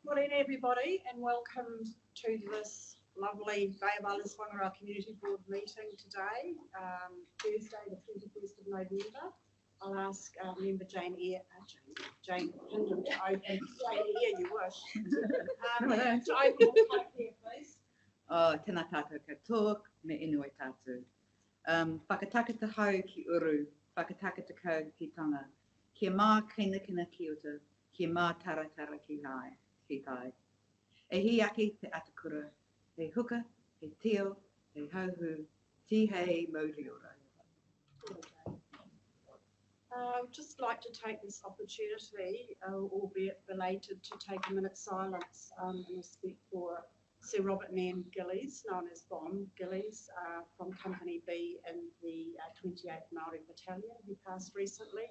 Morning everybody and welcome to this lovely Bay of Islands-Whangaroa Community Board meeting today, Thursday the 21st of November. I'll ask member Jane Hindham to open. Jane Eyre, you wish. To open the public here, please. Tēnā tātou katoa, me inui tātou. Whakatakata hau ki uru, whakatakata kau ki tanga. Kia mā kina ki uta, kia mā taratara ki tai. E hi aki te atakura, he huka, he teo, he hauhu, ti hei mauri ora. I would just like to take this opportunity, albeit belated, to take a minute's silence in respect for Sir Robert Nairn Gillies, known as Bomb Gillies, from Company B in the 28th Māori Battalion, who passed recently,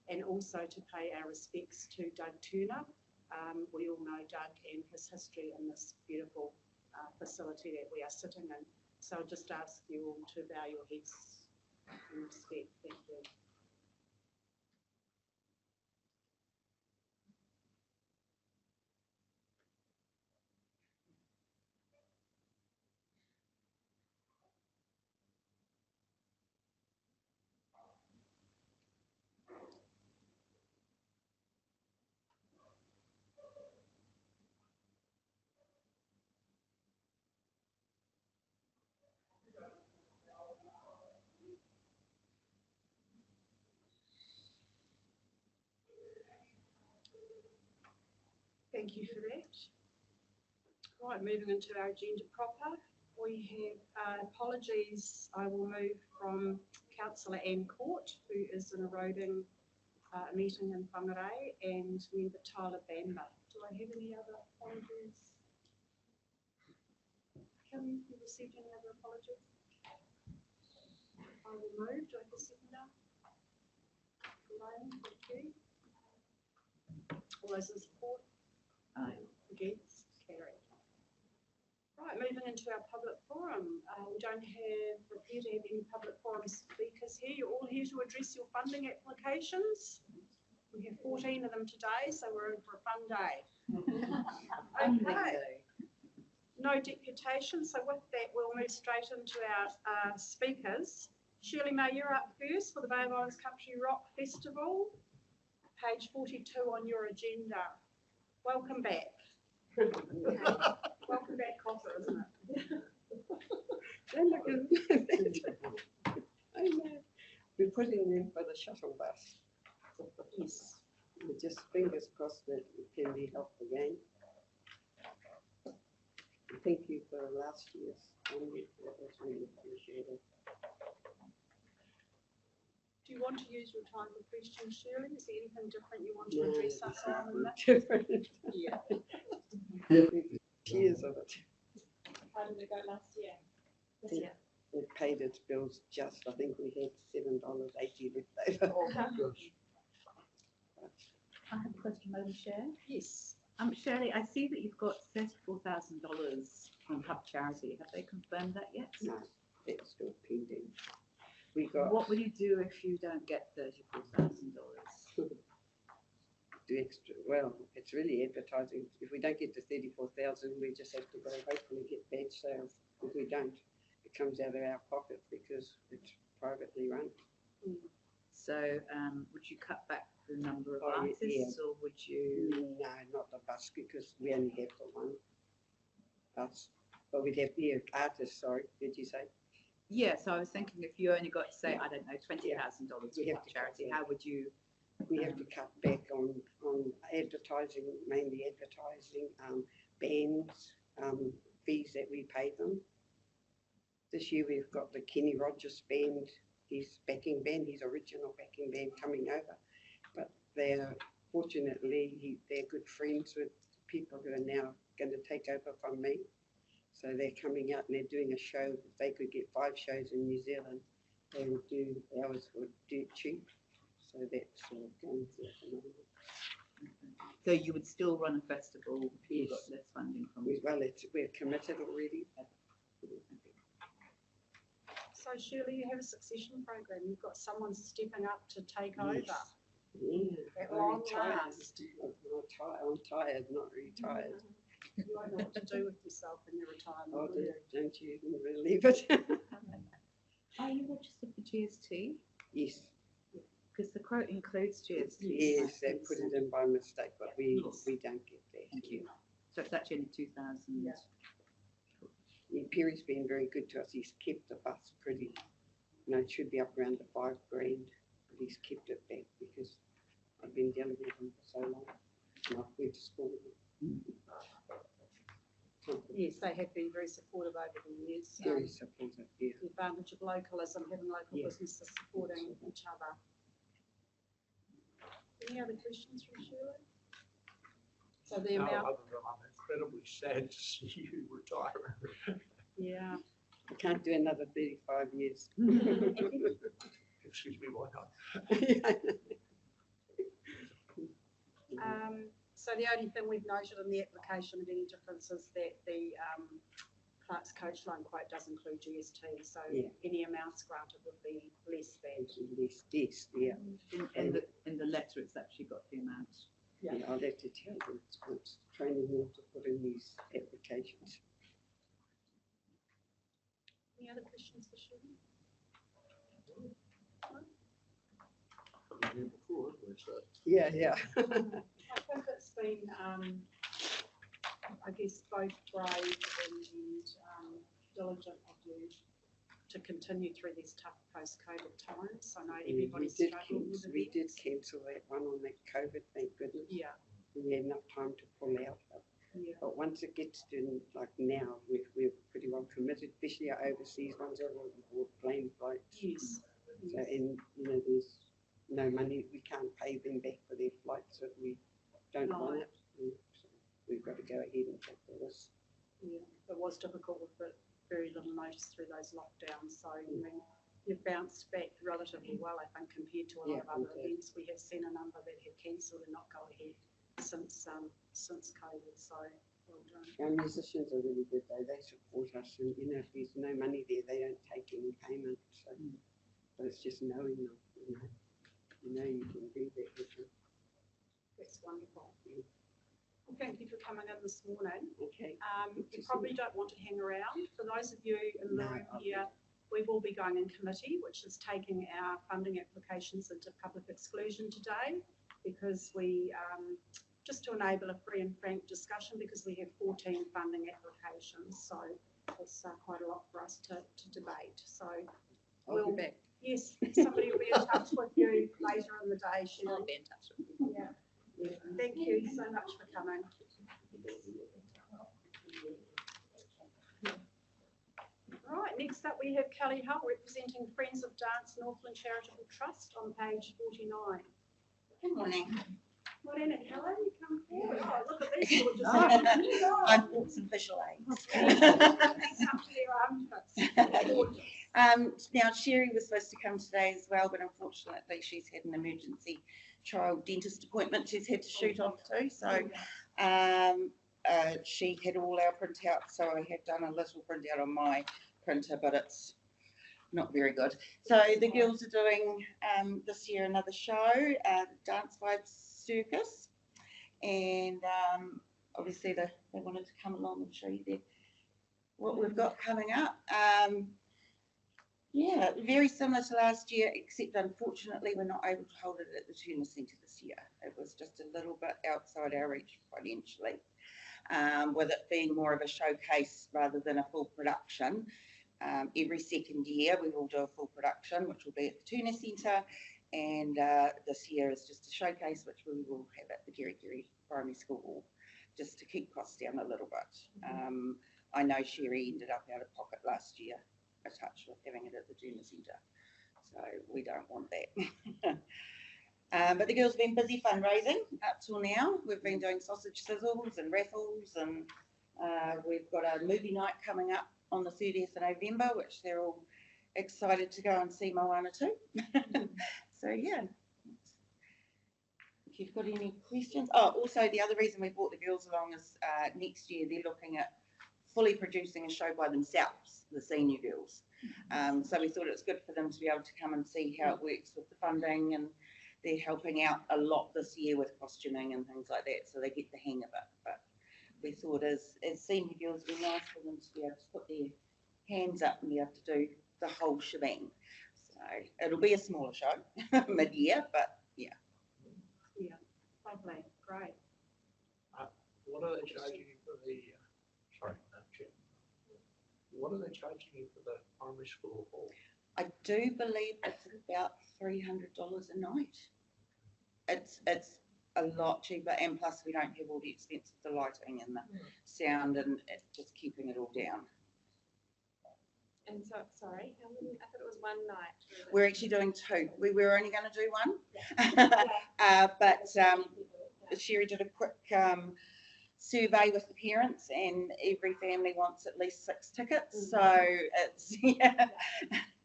and also to pay our respects to Doug Turner. We all know Doug and his history in this beautiful facility that we are sitting in. So I'll just ask you all to bow your heads in respect. Thank you. Thank you for that. Right, moving into our agenda proper. We have apologies. I will move from Councillor Anne Court, who is in a roving meeting in Whangarei, and member Tyler Bamber. Do I have any other apologies? Have you received any other apologies? I will move. Do I have a seconder? Elaine, thank you. All those in support? Aye. Against? Carried. Right, moving into our public forum. We don't appear to have any public forum speakers here. You're all here to address your funding applications. We have 14 of them today, so we're in for a fun day. Okay. No deputation, so with that we'll move straight into our speakers. Shirley May, you're up first for the Bay of Islands Country Rock Festival. Page 42 on your agenda. Welcome back. Welcome back, Copper, isn't it? I know. We're putting in for the shuttle bus. Yes. We're just fingers crossed that it can be helped again. Thank you for last year's. That was really appreciated. Do you want to use your time for questions, Shirley? Is there anything different you want to address us on? Different. Yeah. Years of it. How did it go last year? This year? It paid its bills just. I think we had $7.80 left over. Oh, I have a question, Madam Chair. yes. Shirley, I see that you've got $34,000 from Hub Charity. Have they confirmed that yet? No, it's still pending. We got. What will you do if you don't get $34,000? Do extra. Well, it's really advertising. If we don't get to 34,000, we just have to go hopefully get badge sales. If we don't, it comes out of our pocket because it's privately run. So would you cut back the number of Oh, artists, yeah. or would you? No, not the bus because we only have the one bus. But we'd have artists. Sorry, did you say? Yeah, so I was thinking if you only got, say, I don't know, $20,000 We from have to charity, cut how would you? We have to cut back on advertising, mainly advertising, bands, fees that we pay them. This year we've got the Kenny Rogers band, his backing band, his original backing band coming over. But they're, fortunately, they're good friends with people who are now going to take over from me. So they're coming out and they're doing a show. If they could get 5 shows in New Zealand, they would do ours for dirt cheap. So that's going through at the moment. So you would still run a festival if you Yes. got less funding from Well, we're committed already. So Shirley, you have a succession program. You've got someone stepping up to take over. Yeah, At I'm long retired. last. I'm tired, not retired. You won't know what to do with yourself in your retirement, Oh, will you? don't you even believe it? Are you registered for GST? Yes, Because the quote includes GST. yes, they put it in by mistake, but we don't get that. Thank you. So it's actually only 2,000. Yeah. Yeah, Perry's been very good to us. He's kept the bus pretty, it should be up around the $5,000, but he's kept it back because I've been dealing with him for so long. And I've went to school with him. Yes, they have been very supportive over the years. Very supportive, yeah. The advantage of localism, having local Yeah. businesses supporting each other. Any other questions from Shirley? So the No, amount, other than I'm incredibly sad to see you retire. yeah. I can't do another 35 years. Excuse me, why not? So the only thing we've noted in the application of any difference is that the Clark's coach loan quote does include GST, so Yeah. any amounts granted would be less than. Yes, yes, yeah. In the letter, it's actually got the amount. Yeah. Yeah, I'll have to tell them it's training them to put in these applications. Any other questions for Shirley? I've been here before, haven't we, so. Yeah, yeah. I think it's been, I guess, both brave and diligent of you to continue through these tough post-COVID times. I know everybody struggled with We did events. cancel that one on that COVID, thank goodness. Yeah, We had enough time to pull out. yeah, But once it gets to like now, we're pretty well committed, especially our overseas ones, everyone bought plane flights. yes. So, and there's no money, we can't pay them back for their flights if we don't want it. So we've got to go ahead and take the risk. Yeah, it was difficult with the very little notice through those lockdowns. So, I mean, you've bounced back relatively well, I think, compared to a lot of other events. We have seen a number that have cancelled and not go ahead since COVID. So, well done. Our musicians are really good though, they support us and if there's no money there, they don't take any payment. So, but it's just knowing them, you can do that with them. That's wonderful. Well, thank you for coming in this morning. Okay. You probably don't want to hang around. For those of you in the No, room I'll here, we will be going in committee, which is taking our funding applications into public exclusion today, because we, just to enable a free and frank discussion, because we have 14 funding applications. So it's quite a lot for us to debate. So I'll be back. yes, somebody will be in touch with you later in the day, Shirley. I'll be in touch with you. Yeah. Thank you so much for coming. Right, next up we have Kelly Hull representing Friends of Dance Northland Charitable Trust on page 49. Good morning. Morena, Kelly, you come forward. Oh, look at these gorgeous. I bought some visual aids. Now, Sherry was supposed to come today as well, but unfortunately she's had an emergency child dentist appointment she's had to shoot off to. So she had all our printouts, so I have done a little printout on my printer, but it's not very good. So the girls are doing this year another show, Dance Vibes Circus, and obviously they wanted to come along and show you what we've got coming up. Yeah, very similar to last year, except unfortunately we're not able to hold it at the Turner Centre this year. It was just a little bit outside our reach financially, with it being more of a showcase rather than a full production. Every second year we will do a full production, which will be at the Turner Centre, and this year is just a showcase, which we will have at the Geri Primary School Hall, just to keep costs down a little bit. I know Sherry ended up out of pocket last year, a touch, with having it at the Turner Centre, so we don't want that. But the girls have been busy fundraising up till now. We've been doing sausage sizzles and raffles, and we've got a movie night coming up on the 30th of November, which they're all excited to go and see Moana too. So yeah, if you've got any questions. Oh, also the other reason we brought the girls along is next year they're looking at fully producing a show by themselves, the senior girls. So we thought it was good for them to be able to come and see how it works with the funding and they're helping out a lot this year with costuming and things like that, so they get the hang of it. But we thought as senior girls, it'd be nice for them to be able to put their hands up and be able to do the whole shebang. So it'll be a smaller show mid-year, but yeah. Yeah, lovely, great. What are they charging you for the, sorry, Chair. What are they charging you for the primary school hall? I do believe it's about $300 a night. It's a lot cheaper, and plus we don't have all the expense of the lighting and the sound and just keeping it all down. And so, sorry, how many, I thought it was one night. Was it? We're actually doing two. We were only going to do one, Yeah. but Sherry did a quick survey with the parents, and every family wants at least 6 tickets. So it's yeah,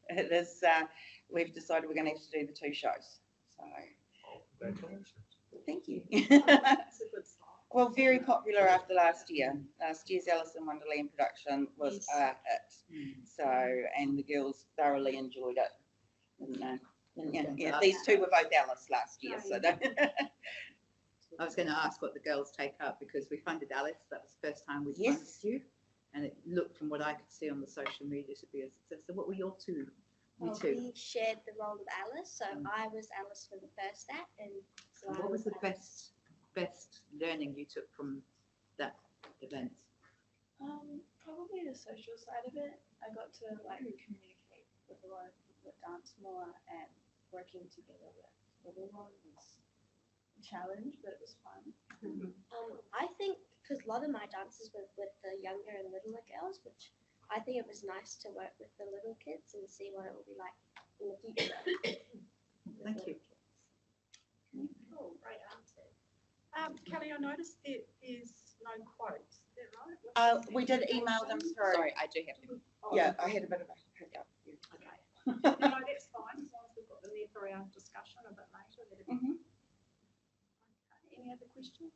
it is. We've decided we're going to have to do the 2 shows. So Oh, congratulations. thank you. That's a good start. Well, very popular after last year. Last year's Alice in Wonderland production was a hit. So, and the girls thoroughly enjoyed it. And, yeah, these 2 were both Alice last year. So I was going to ask what the girls take up because we funded Alice. That was the first time we Yes. funded you. And it looked from what I could see on the social media to be a success. So what were your 2? Well, we shared the role of Alice, so I was Alice for the first act, and so What was the Alice. best learning you took from that event? Probably the social side of it. I got to like communicate with a lot of people that dance more, and working together with everyone was a challenge, but it was fun. I think because a lot of my dances were with the younger and littler girls, which I think it was nice to work with the little kids and see what it will be like in the future. Thank you. Cool, great answer. Kelly, I noticed that there's no quotes, is that right? we did email them through. Sorry, I do have to. Oh, Yeah, I had a bit of a hiccup. Okay. No, that's fine, as long as we've got them there for our discussion a bit later. That'd be Mhm. okay. Any other questions?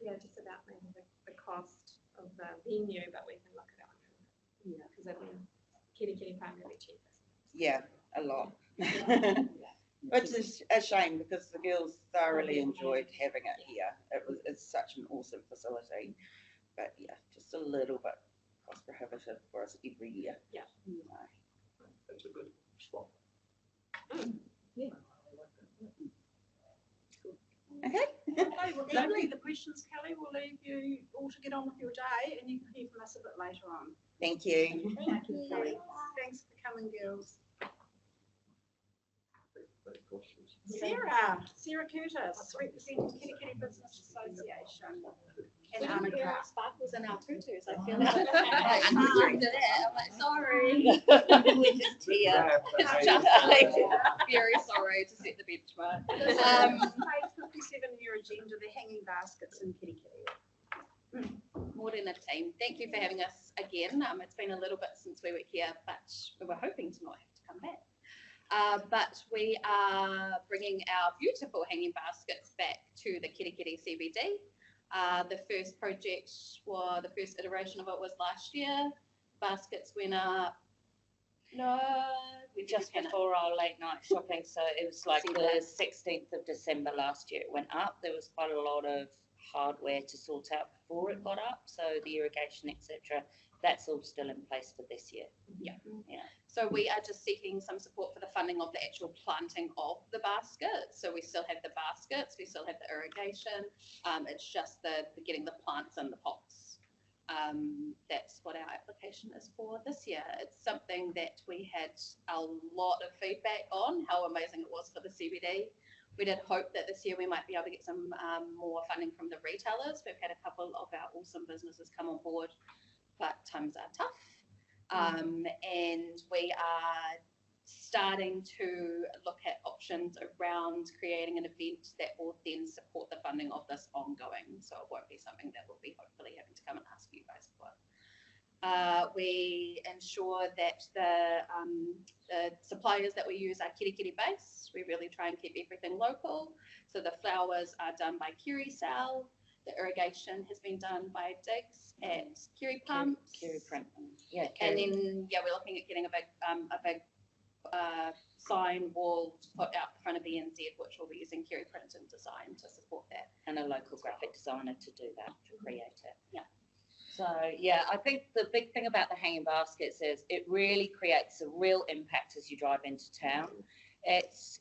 Yeah, just about maybe the cost of the venue, but we can look at it on Yeah. because I think Kitty Park will be cheaper. Yeah, a lot. Which is a shame because the girls thoroughly enjoyed having it here. It's such an awesome facility, but yeah, just a little bit cost prohibitive for us every year. Yeah. That's a good spot. Okay. Okay, well, thank you. The questions, Kelly, we'll leave you all to get on with your day and you can hear from us a bit later on. Thank you. Thank you. Kelly. Thanks for coming, girls. Sarah Curtis, representing Kitty Business Association. And Anna Clark. Sparkles in our tutus. I feel like I'm like, sorry. We're just here. Very sorry to set the benchmark. Page 57 in your agenda, the hanging baskets in Kitty. More than a team. Thank you for having us again. It's been a little bit since we were here, but we were hoping to not have to come back. But we are bringing our beautiful hanging baskets back to the Kitty CBD. The first project, the first iteration of it was last year. Baskets went up. No, we Just before our late night shopping, so it was like the 16th of December last year it went up. There was quite a lot of hardware to sort out before it got up, so the irrigation, etc. That's all still in place for this year. Yeah. Yeah. So we are just seeking some support for the funding of the actual planting of the baskets. So we still have the baskets, we still have the irrigation. It's just the getting the plants in the pots. That's what our application is for this year. It's something that we had a lot of feedback on, how amazing it was for the CBD. We did hope that this year we might be able to get some more funding from the retailers. We've had a couple of our awesome businesses come on board, but times are tough. And we are starting to look at options around creating an event that will then support the funding of this ongoing. So it won't be something that we'll be hopefully having to come and ask you guys for. We ensure that the suppliers that we use are Kitty based. We really try and keep everything local. So the flowers are done by Kiri Sal. The irrigation has been done by Diggs at Kiri Pumps. Kiri Print. Yeah. And then, yeah, we're looking at getting a big sign wall to put out in front of the NZ, which we'll be using Kerry Print and Design to support that. And a local graphic designer to do that, to create it. Yeah. So, yeah, I think the big thing about the hanging baskets is it really creates a real impact as you drive into town. It's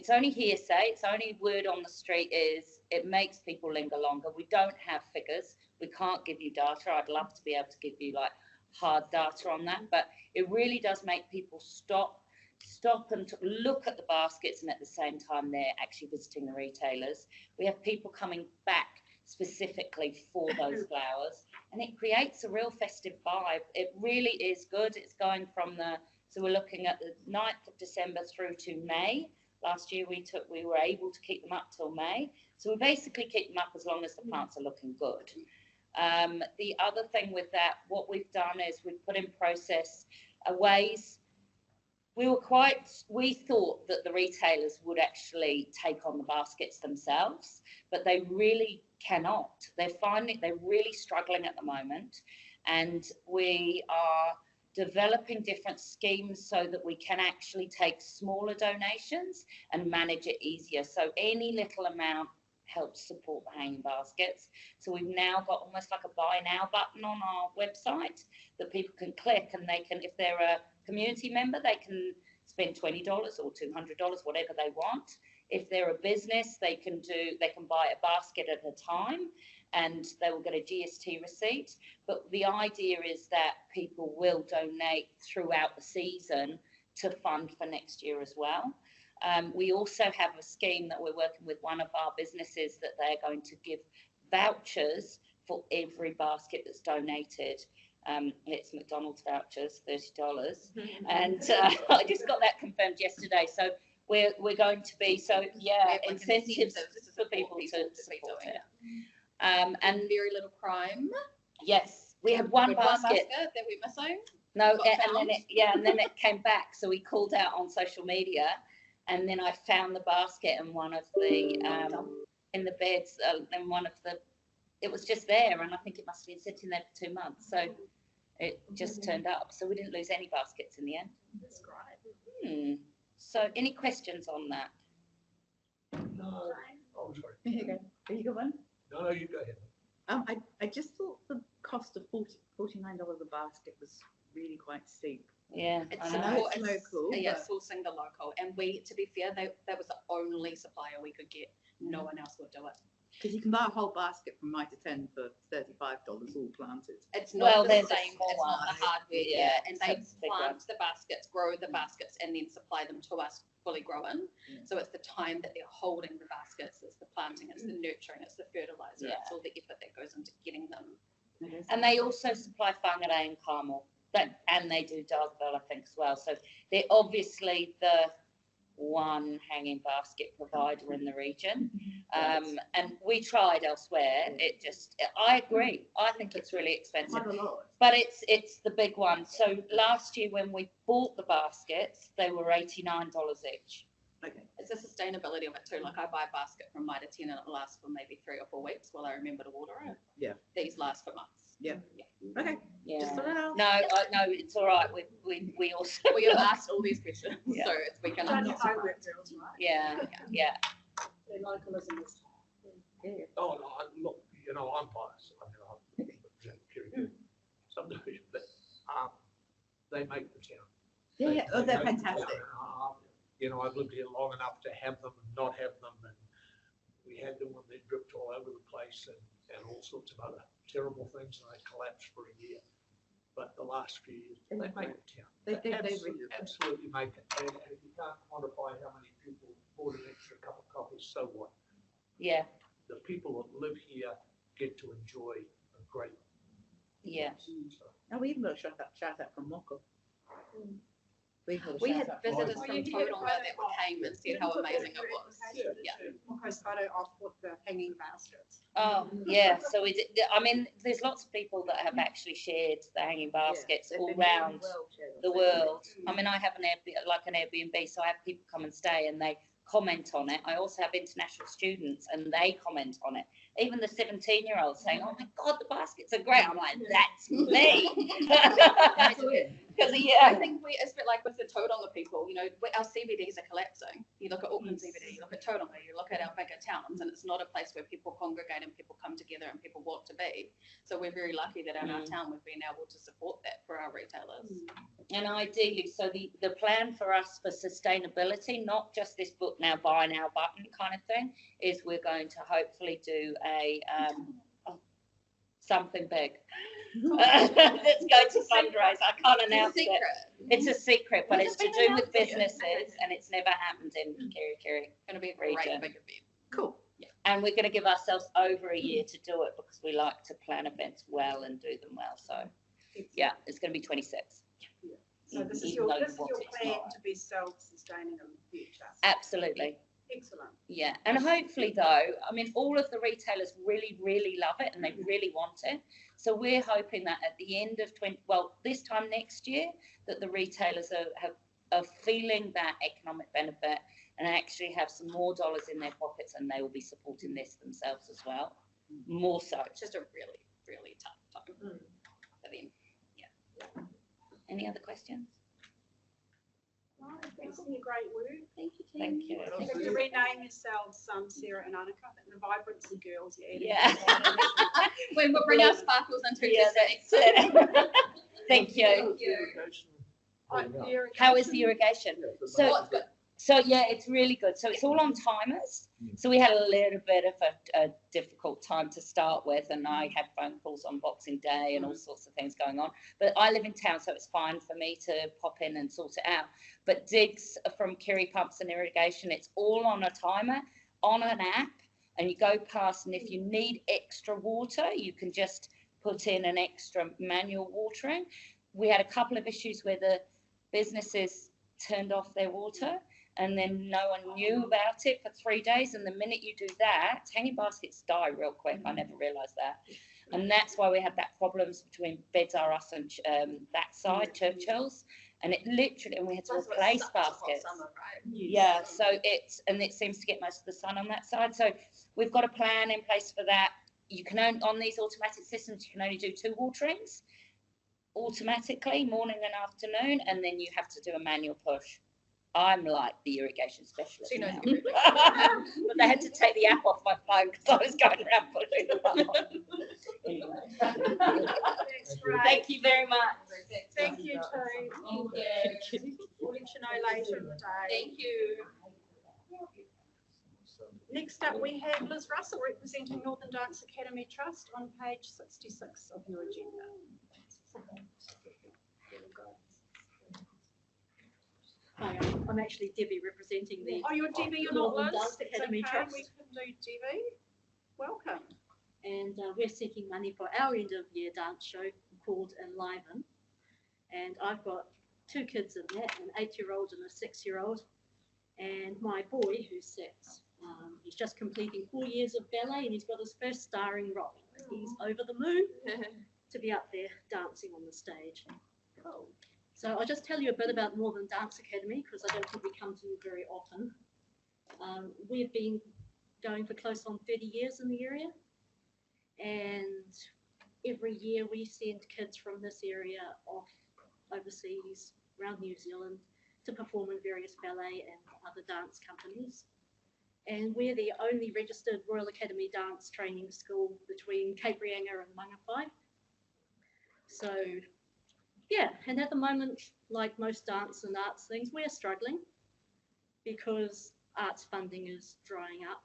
only hearsay, it's only word on the street is it makes people linger longer. We don't have figures. We can't give you data. I'd love to be able to give you like hard data on that, but it really does make people stop and look at the baskets, and at the same time they're actually visiting the retailers. We have people coming back specifically for those flowers, and it creates a real festive vibe. It really is good. It's going from so we're looking at the 9th of December through to May. Last year we were able to keep them up till May. So we basically keep them up as long as the plants are looking good. The other thing with that, what we've done is we've put in process ways. We thought that the retailers would actually take on the baskets themselves, but they really cannot. They're really struggling at the moment, and we are developing different schemes so that we can actually take smaller donations and manage it easier. So any little amount helps support the hanging baskets. So we've now got almost like a buy now button on our website that people can click, and they can, if they're a community member, they can spend $20 or $200, whatever they want. If they're a business, they can buy a basket at a time, and they will get a GST receipt. But the idea is that people will donate throughout the season to fund for next year as well. We also have a scheme that we're working with one of our businesses that they're going to give vouchers for every basket that's donated. It's McDonald's vouchers, $30. And I just got that confirmed yesterday. So we're going to be, incentives for people to support it. And very little crime. Yes, we had one basket that we're missing. No, and then it came back. So we called out on social media, and then I found the basket in one of the in the beds, in one of the. It was just there, and I think it must have been sitting there for 2 months. So it just turned up. So we didn't lose any baskets in the end. That's great. So any questions on that? No. Oh, sorry. Here you go. Here you go, one. No, you go ahead. I just thought the cost of $49 a basket was really quite steep. Yeah, It's local. Yeah, sourcing the local, and to be fair, that was the only supplier we could get. No one else would do it. Because you can buy a whole basket from Mitre 10 for $35 all planted. It's not the there's a same. small It's not one. the hardware. Yeah, And so they it's a big plant the baskets, grow the baskets, and then supply them to us fully grown. So it's the time that they're holding the baskets, it's the planting, it's the nurturing, it's the fertilizer, it's all the effort that goes into getting them. And they also supply Whangaroa and Carmel, and they do Dargaville, I think, as well. So they're obviously the one hanging basket provider in the region. And we tried elsewhere. I agree. I think it's really expensive. But it's the big one. So last year when we bought the baskets, they were $89 each. Okay. It's the sustainability of it too. Like I buy a basket from Mitre 10 and it lasts for maybe 3 or 4 weeks while I remember to water it. Yeah. These last for months. Yeah. Okay. Yeah. Just thought I'd No, it's all right. We also We have asked all these questions, Yeah. so we can. Done your homework, girls, right? Yeah. The localism is. Oh, no, look, I'm biased. I mean, I represent Kerry subdivision, but they make the town. Yeah, They they're make the fantastic. town. I've lived here long enough to have them and not have them, and we had them when they dripped all over the place and all sorts of other terrible things, and they collapsed for a year. But the last few years, they make the town. They really do. Absolutely make it. And if you can't quantify how many people bought an extra cup of coffee, so what? Yeah. The people that live here get to enjoy a great. Yeah. So, Oh, we even got a shout out from Moko. We had visitors from Tauranga that came and said how amazing it was. Yeah. Moko's photo off with the hanging baskets. Oh, yeah. So we did. I mean, there's lots of people that have actually shared the hanging baskets all round the world. I mean, I have an Airbnb, so I have people come and stay and they comment on it. I also have international students and they comment on it. Even the 17-year-olds saying, "Oh my God, the baskets are great." I'm like, "That's me." because I yeah, think it's a bit like with the Tauranga people, you know, our CBDs are collapsing. You look at Auckland CBD, you look at Tauranga, you look at our bigger towns, and it's not a place where people congregate and people come together and people want to be. So we're very lucky that in our town we've been able to support that for our retailers. and ideally, so the plan for us for sustainability, not just this book now, buy now button kind of thing, is we're going to hopefully do a something big. Let's go to fundraise. I can't announce it. It's a secret, but it's to do with businesses, and it's never happened in Kerikeri. Going to be a great region. big event. Cool. Yeah. And we're going to give ourselves over a year to do it because we like to plan events well and do them well. So, yeah, it's going to be 26. So this is Even your though plan tomorrow. to be self-sustaining in the future. Absolutely. Excellent. Yeah, and hopefully though, I mean, all of the retailers really, really love it and they really want it. So we're hoping that at the end of this time next year, that the retailers are feeling that economic benefit and actually have some more dollars in their pockets, and they will be supporting this themselves as well. More so. It's just a really, really tough time for them. Yeah. Any other questions? Thanks for your great work. Thank you. Thank you. You have to rename yourselves, Sarah and Annika. I think the Vibrancy Girls. Yeah. When we'll bring our sparkles into That's it. Thank you. How is the irrigation? So yeah, it's really good. So it's all on timers. So we had a little bit of a difficult time to start with, and I had phone calls on Boxing Day and all sorts of things going on. But I live in town, so it's fine for me to pop in and sort it out. But digs from Kerry Pumps and Irrigation, it's all on a timer, on an app, and you go past, and if you need extra water, you can just put in an extra manual watering. We had a couple of issues where the businesses turned off their water, and then no one knew about it for 3 days. And the minute you do that, hanging baskets die real quick. I never realised that. And that's why we had that problems between Beds R Us and that side, Churchill's. And it literally, and we had to replace baskets. Summer, right? Yeah, so it seems to get most of the sun on that side. So we've got a plan in place for that. You can only, on these automatic systems, you can only do 2 waterings automatically, morning and afternoon, and then you have to do a manual push. I'm like the irrigation specialist now. But they had to take the app off my phone because I was going around pushing them on. Thank you very much. Thank you, too. We'll let you know later in the day. Thank you. Next up, we have Liz Russell representing Northern Dance Academy Trust on page 66 of your agenda. Hi, I'm actually Debbie representing the Oh, you're Debbie, you're not Northern Liz. Dance It's Academy okay, Trust. we can do Debbie. Welcome. And we're seeking money for our end of year dance show called Enliven. And I've got 2 kids in that, an 8-year-old and a 6-year-old. And my boy, who's 6, he's just completing 4 years of ballet, and he's got his first starring role. He's over the moon to be up there dancing on the stage. Cool. So I'll just tell you a bit about Northern Dance Academy, because I don't think we come to you very often. We've been going for close on 30 years in the area, and every year we send kids from this area off overseas, around New Zealand, to perform in various ballet and other dance companies. And we're the only registered Royal Academy dance training school between Cape Reinga and Mangawhai. So yeah, and at the moment, like most dance and arts things, we're struggling because arts funding is drying up.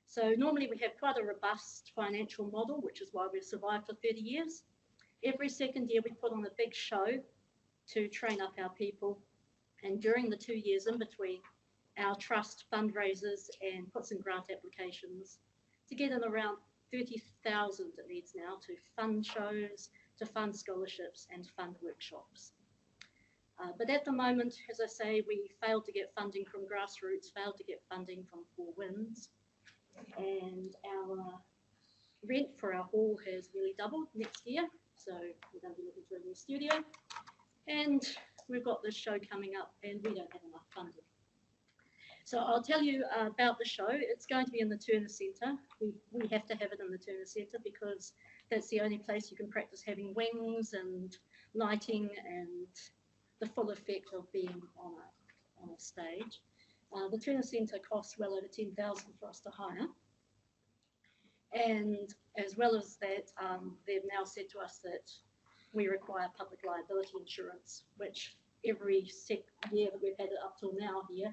So normally we have quite a robust financial model, which is why we've survived for 30 years. Every second year we put on a big show to train up our people. And during the 2 years in between, our trust fundraises and puts in grant applications to get in around 30,000 it needs now to fund shows, to fund scholarships and fund workshops. But at the moment, as I say, we failed to get funding from grassroots, failed to get funding from Four Winds, and our rent for our hall has nearly doubled next year, so we're going to be looking for a new studio, and we've got this show coming up and we don't have enough funding. So I'll tell you about the show. It's going to be in the Turner Centre. We have to have it in the Turner Centre because that's the only place you can practice having wings and lighting and the full effect of being on a stage. The Turner Centre costs well over $10,000 for us to hire. And as well as that, they've now said to us that we require public liability insurance, which every year that we've had it up till now here,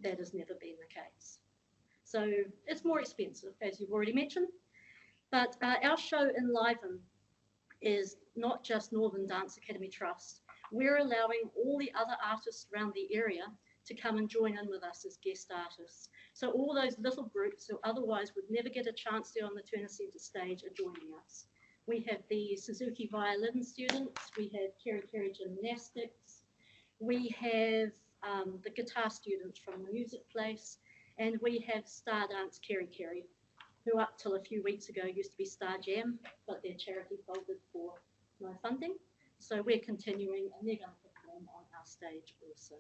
that has never been the case. So it's more expensive, as you've already mentioned. But our show Enliven is not just Northern Dance Academy Trust. We're allowing all the other artists around the area to come and join in with us as guest artists. So all those little groups who otherwise would never get a chance to on the Turner Centre stage are joining us. We have the Suzuki violin students, we have Keri gymnastics, we have the guitar students from the music place, and we have Star Dance Keri, who up till a few weeks ago used to be Star Jam, but their charity folded for no funding. So we're continuing, and they're going to perform on our stage also.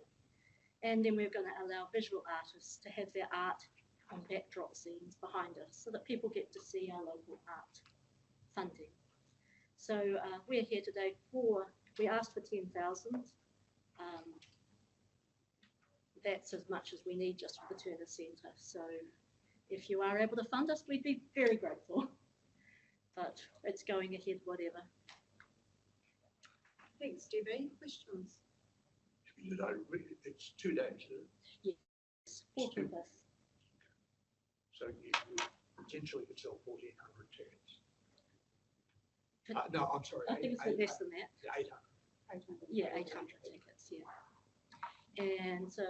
And then we're going to allow visual artists to have their art on backdrop scenes behind us so that people get to see our local art funding. So we're here today we asked for 10,000. That's as much as we need just for the Turner Centre. So if you are able to fund us, we'd be very grateful. But it's going ahead, whatever. Thanks, Debbie. Questions? You don't really, it's 2 days, isn't it? Yes, 4th and 5th. So you potentially could sell 1,400 tickets. No, I'm sorry. I think it's a bit less than that. 800. 800. Yeah, 800 tickets, yeah. And so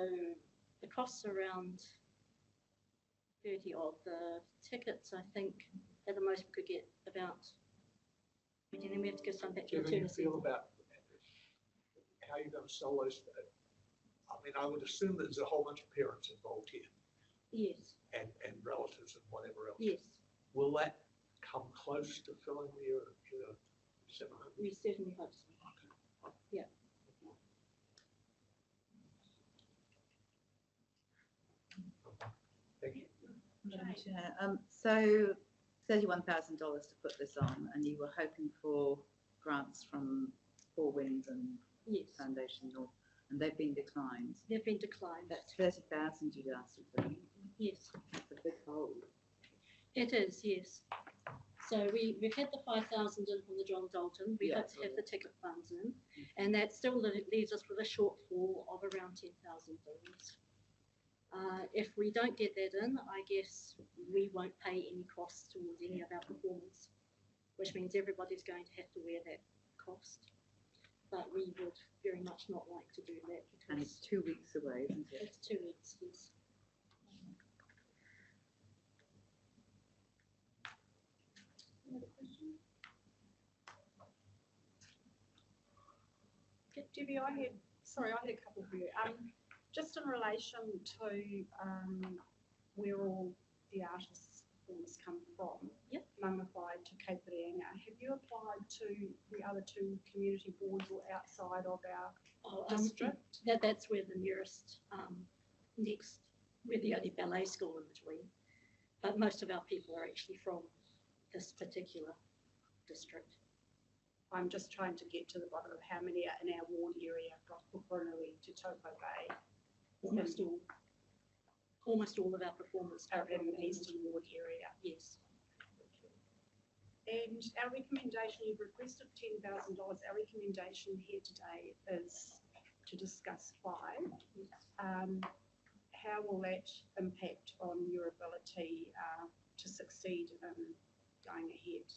the costs around 30 odd. The tickets, I think, at the most we could get about, and then we have to give some back to the How do you Turner feel Centre. about how you're going to sell those? I mean, I would assume there's a whole bunch of parents involved here Yes, and relatives and whatever else. yes, Will that come close to filling your 700? we certainly hope so. Yeah. Thank you. Madam Chair, so $31,000 to put this on, and you were hoping for grants from Four Winds and Yes, Foundation North, and they've been declined. they've been declined. That's 30,000 you'd asked for. Yes, That's a big hole. it is, yes. So we've had the 5,000 in from the John Dalton. We Yeah. hope to have the ticket funds in, and that still leaves us with a shortfall of around $10,000. If we don't get that in, I guess we won't pay any costs towards any of our performers, which means everybody's going to have to wear that cost. But we would very much not like to do that And it's because 2 weeks away, isn't it? it's 2 weeks, yes. Any other questions? Okay, Debbie, I had a couple for you. Just in relation to where all the artists' performers come from, Yep. mummified to Cape Reinga, have you applied to the other 2 community boards or outside of our Oh, district? that's where the nearest, we're the only ballet school in between. But most of our people are actually from this particular district. I'm just trying to get to the bottom of how many are in our ward area from Pukurunui to Taupo Bay. Almost all of our performers Are are from in the Eastern Ward area. Yes, And our recommendation, you've requested $10,000. Our recommendation here today is to discuss 5. How will that impact on your ability to succeed in going ahead?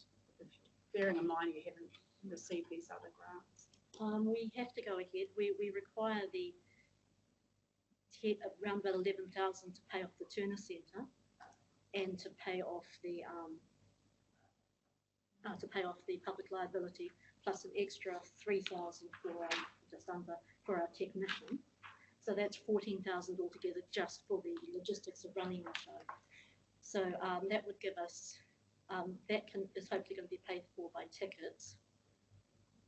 Bearing in mind you haven't received these other grants. we have to go ahead. We require around about 11,000 to pay off the Turner Centre and to pay off the public liability, plus an extra 3,000 for our technician. So that's 14,000 altogether just for the logistics of running the show. So that would give us, is hopefully going to be paid for by tickets,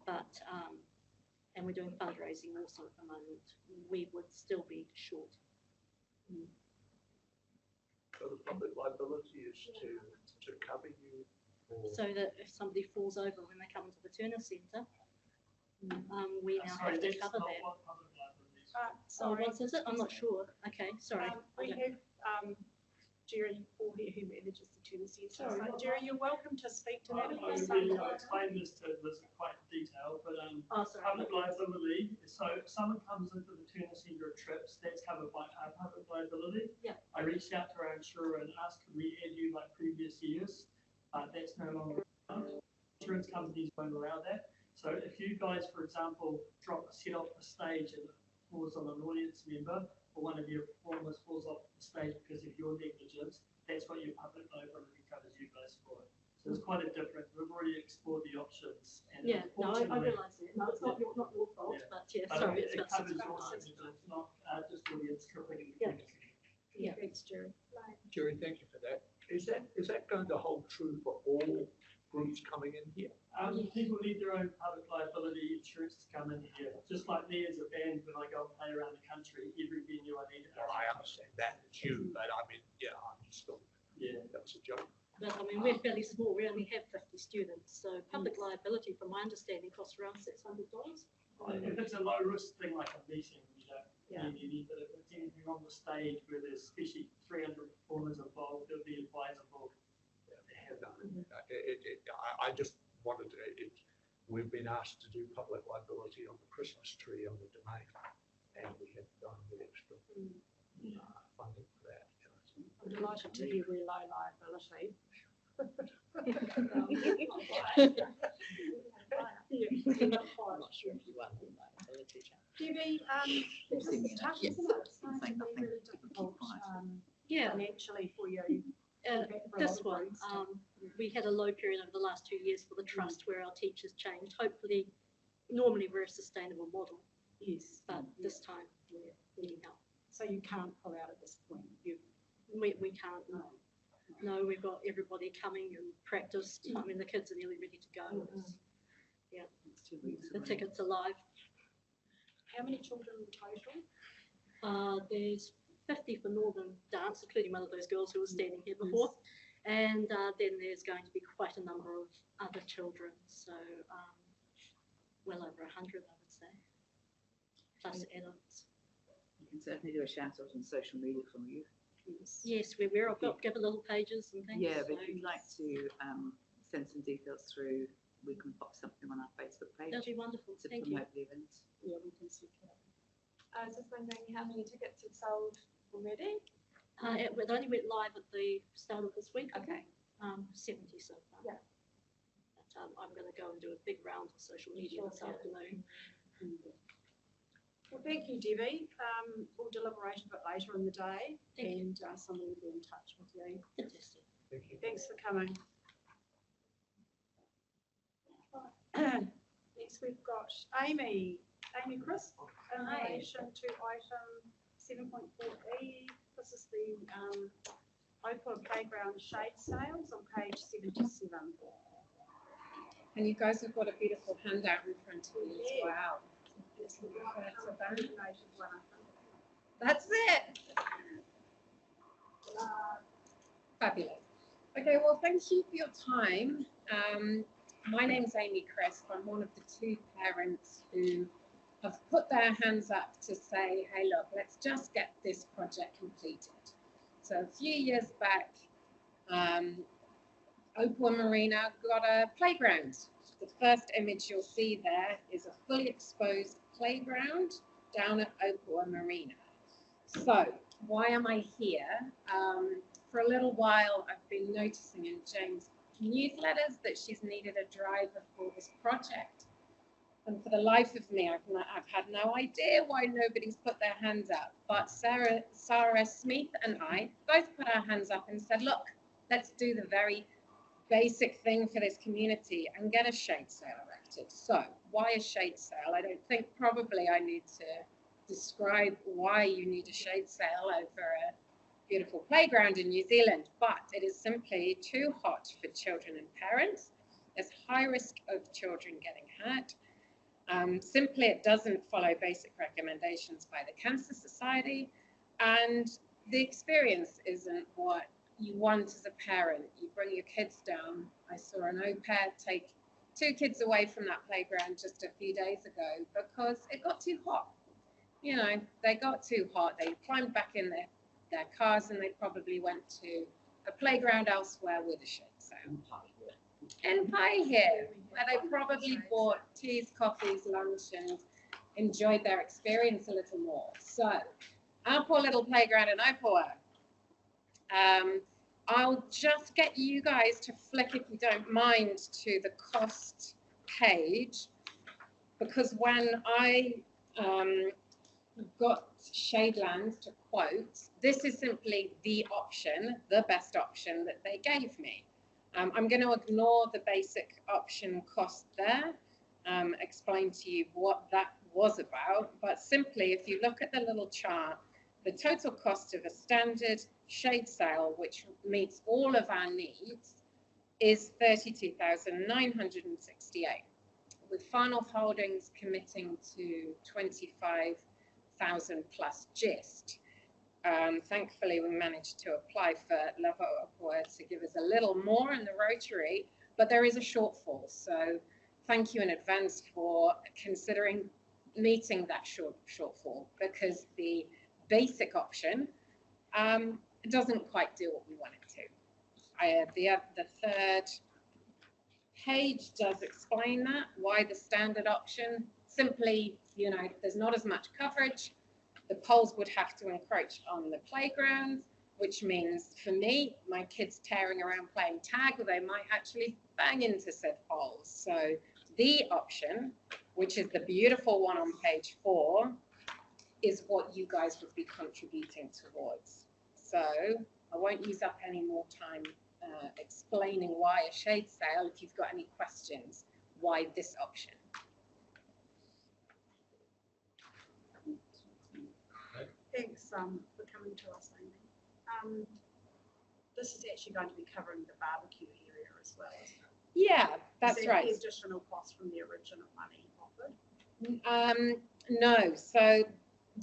but and we're doing fundraising also at the moment. We would still be short. So the public liability is to cover you for. So that if somebody falls over when they come into the Turner Centre, we now Sorry, have to that's cover not that. what public liability is. Oh, Sorry. what is it? I'm not sure. Okay, sorry. We have Jerry Paul here who manages the Turner Centre. So Jerry, you're welcome to speak to that. I really will explain this to Liz in quite detail, but Oh, sorry. public liability, so if someone comes into the Turner Centre trips, that's covered by our public liability. Yeah. I reached out to our insurer and asked, could we add you like previous years? That's no longer allowed. Insurance companies won't allow that. So if you guys, for example, drop a set off the stage and it falls on an audience member, or one of your performers falls off the stage because of your negligence, that's what your public liability covers you guys for. So it's quite a different, we've already explored the options. And Yeah, no, I unfortunately- realise that. No, it's not your fault, Yeah. but yeah, But sorry, it it's about covers 6 your months. negligence, not just audience tripping. Yeah. Yeah. Thanks, Jerry. Jerry, thank you for that. Is that going to hold true for all groups coming in here? People need their own public liability insurance to come in here. Just like me as a band, when I go and play around the country, every venue I need to No, I understand that, it's you, but I mean, yeah, I'm still, Yeah. that was a joke. But I mean, we're fairly small. We only have 50 students. So public liability, from my understanding, costs around $600. If it's a low risk thing like a meeting, you Yeah. don't need any, but if it's anything on the stage where there's especially 300 performers involved, it'll be advisable to have that. I just wanted to, we've been asked to do public liability on the Christmas tree on the domain, and we had done the extra funding for that. I'm delighted to hear we're low liability. I'm not sure if you want liability. Debbie, this is tough, isn't it? It's going to be really difficult Yeah. financially for you. Uh, for a this lot of one, groups. we had a low period over the last 2 years for the trust where our teachers changed. Hopefully, normally we're a sustainable model, Yes, but this time we're needing help. so you can't pull out at this point. We can't. No, we've got everybody coming and practiced. I mean, the kids are nearly ready to go. Yeah, It's 2 weeks the away. tickets are live. How many children in total? There's 50 for Northern Dance, including one of those girls who was standing here before. And then there's going to be quite a number of other children. So well over 100, I would say, plus adults. You can certainly do a shout out on social media for you. Yes, we're aware. I've got give a little pages and things. Yeah, but so if you'd like to send some details through, we can pop something on our Facebook page that'd be wonderful. to Thank you. promote the event. Yeah, we can see that. I was just wondering how many tickets have sold already? It only went live at the start of this week. Okay. 70 so far. Yeah. But, I'm going to go and do a big round of social media this afternoon. Well, thank you, Debbie. We'll deliberate a bit later in the day Thank you. and someone will be in touch with you. Fantastic. Thank you. Thanks for coming. Next, we've got Amy Crisp in relation to item 7.4E. This is the Opal Playground Shade Sales on page 77. And you guys have got a beautiful handout in front of you as Yeah. well. It's a very noted one, I think. That's it. Fabulous. Okay, well, thank you for your time. My name's Amy Crisp. I'm one of the 2 parents who have put their hands up to say, hey, look, let's just get this project completed. So a few years back, Opal Marina got a playground. The first image you'll see there is a fully exposed playground down at Opal Marina. So why am I here? For a little while, I've been noticing in Jane's newsletters that she's needed a driver for this project. And for the life of me, I've had no idea why nobody's put their hands up. But Sarah Smith and I both put our hands up and said, look, let's do the very basic thing for this community and get a shade sail erected. So why a shade sail? I don't think probably I need to describe why you need a shade sail over a beautiful playground in New Zealand, but it is simply too hot for children and parents. There's high risk of children getting hurt. Simply, it doesn't follow basic recommendations by the Cancer Society, and the experience isn't what you want as a parent. You bring your kids down. I saw an au pair take 2 kids away from that playground just a few days ago because it got too hot. You know, they got too hot. They climbed back in their cars and they probably went to a playground elsewhere with a shade sail. In Pai here, where they probably bought teas, coffees, lunch and enjoyed their experience a little more. So, our poor little playground in Opua. I'll just get you guys to flick, if you don't mind, to the cost page, because when I got Shadelands to quote, this is simply the option, the best option that they gave me. I'm going to ignore the basic option cost there, explain to you what that was about, but simply if you look at the little chart, the total cost of a standard shade sail, which meets all of our needs, is $32,968, with Farnworth Holdings committing to 25,000 plus GIST. Thankfully, we managed to apply for Lava Opua to give us a little more in the Rotary, but there is a shortfall. So thank you in advance for considering meeting that shortfall, because the basic option doesn't quite do what we want it to. The third page does explain that, why the standard option, simply, you know, there's not as much coverage. The poles would have to encroach on the playgrounds, which means for me, my kids tearing around playing tag, they might actually bang into said poles. So the option, which is the beautiful one on page 4, is what you guys would be contributing towards. So I won't use up any more time explaining why a shade sail. If you've got any questions, why this option? Thanks for coming to us, Amy. This is actually going to be covering the barbecue area as well, isn't it? Yeah, that's Is there right. any additional cost from the original money offered? No, so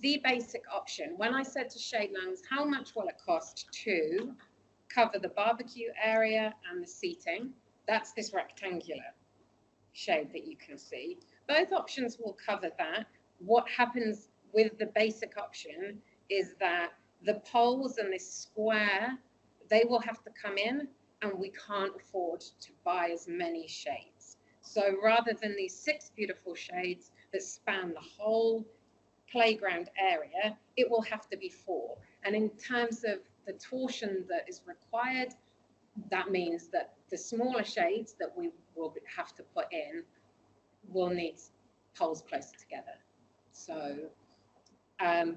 the basic option, when I said to Shadelands, how much will it cost to cover the barbecue area and the seating? That's this rectangular shade that you can see. Both options will cover that. What happens with the basic option is that the poles and this square, they will have to come in, and we can't afford to buy as many shades. So rather than these 6 beautiful shades that span the whole playground area, it will have to be 4. And in terms of the torsion that is required, that means that the smaller shades that we will have to put in will need poles closer together. So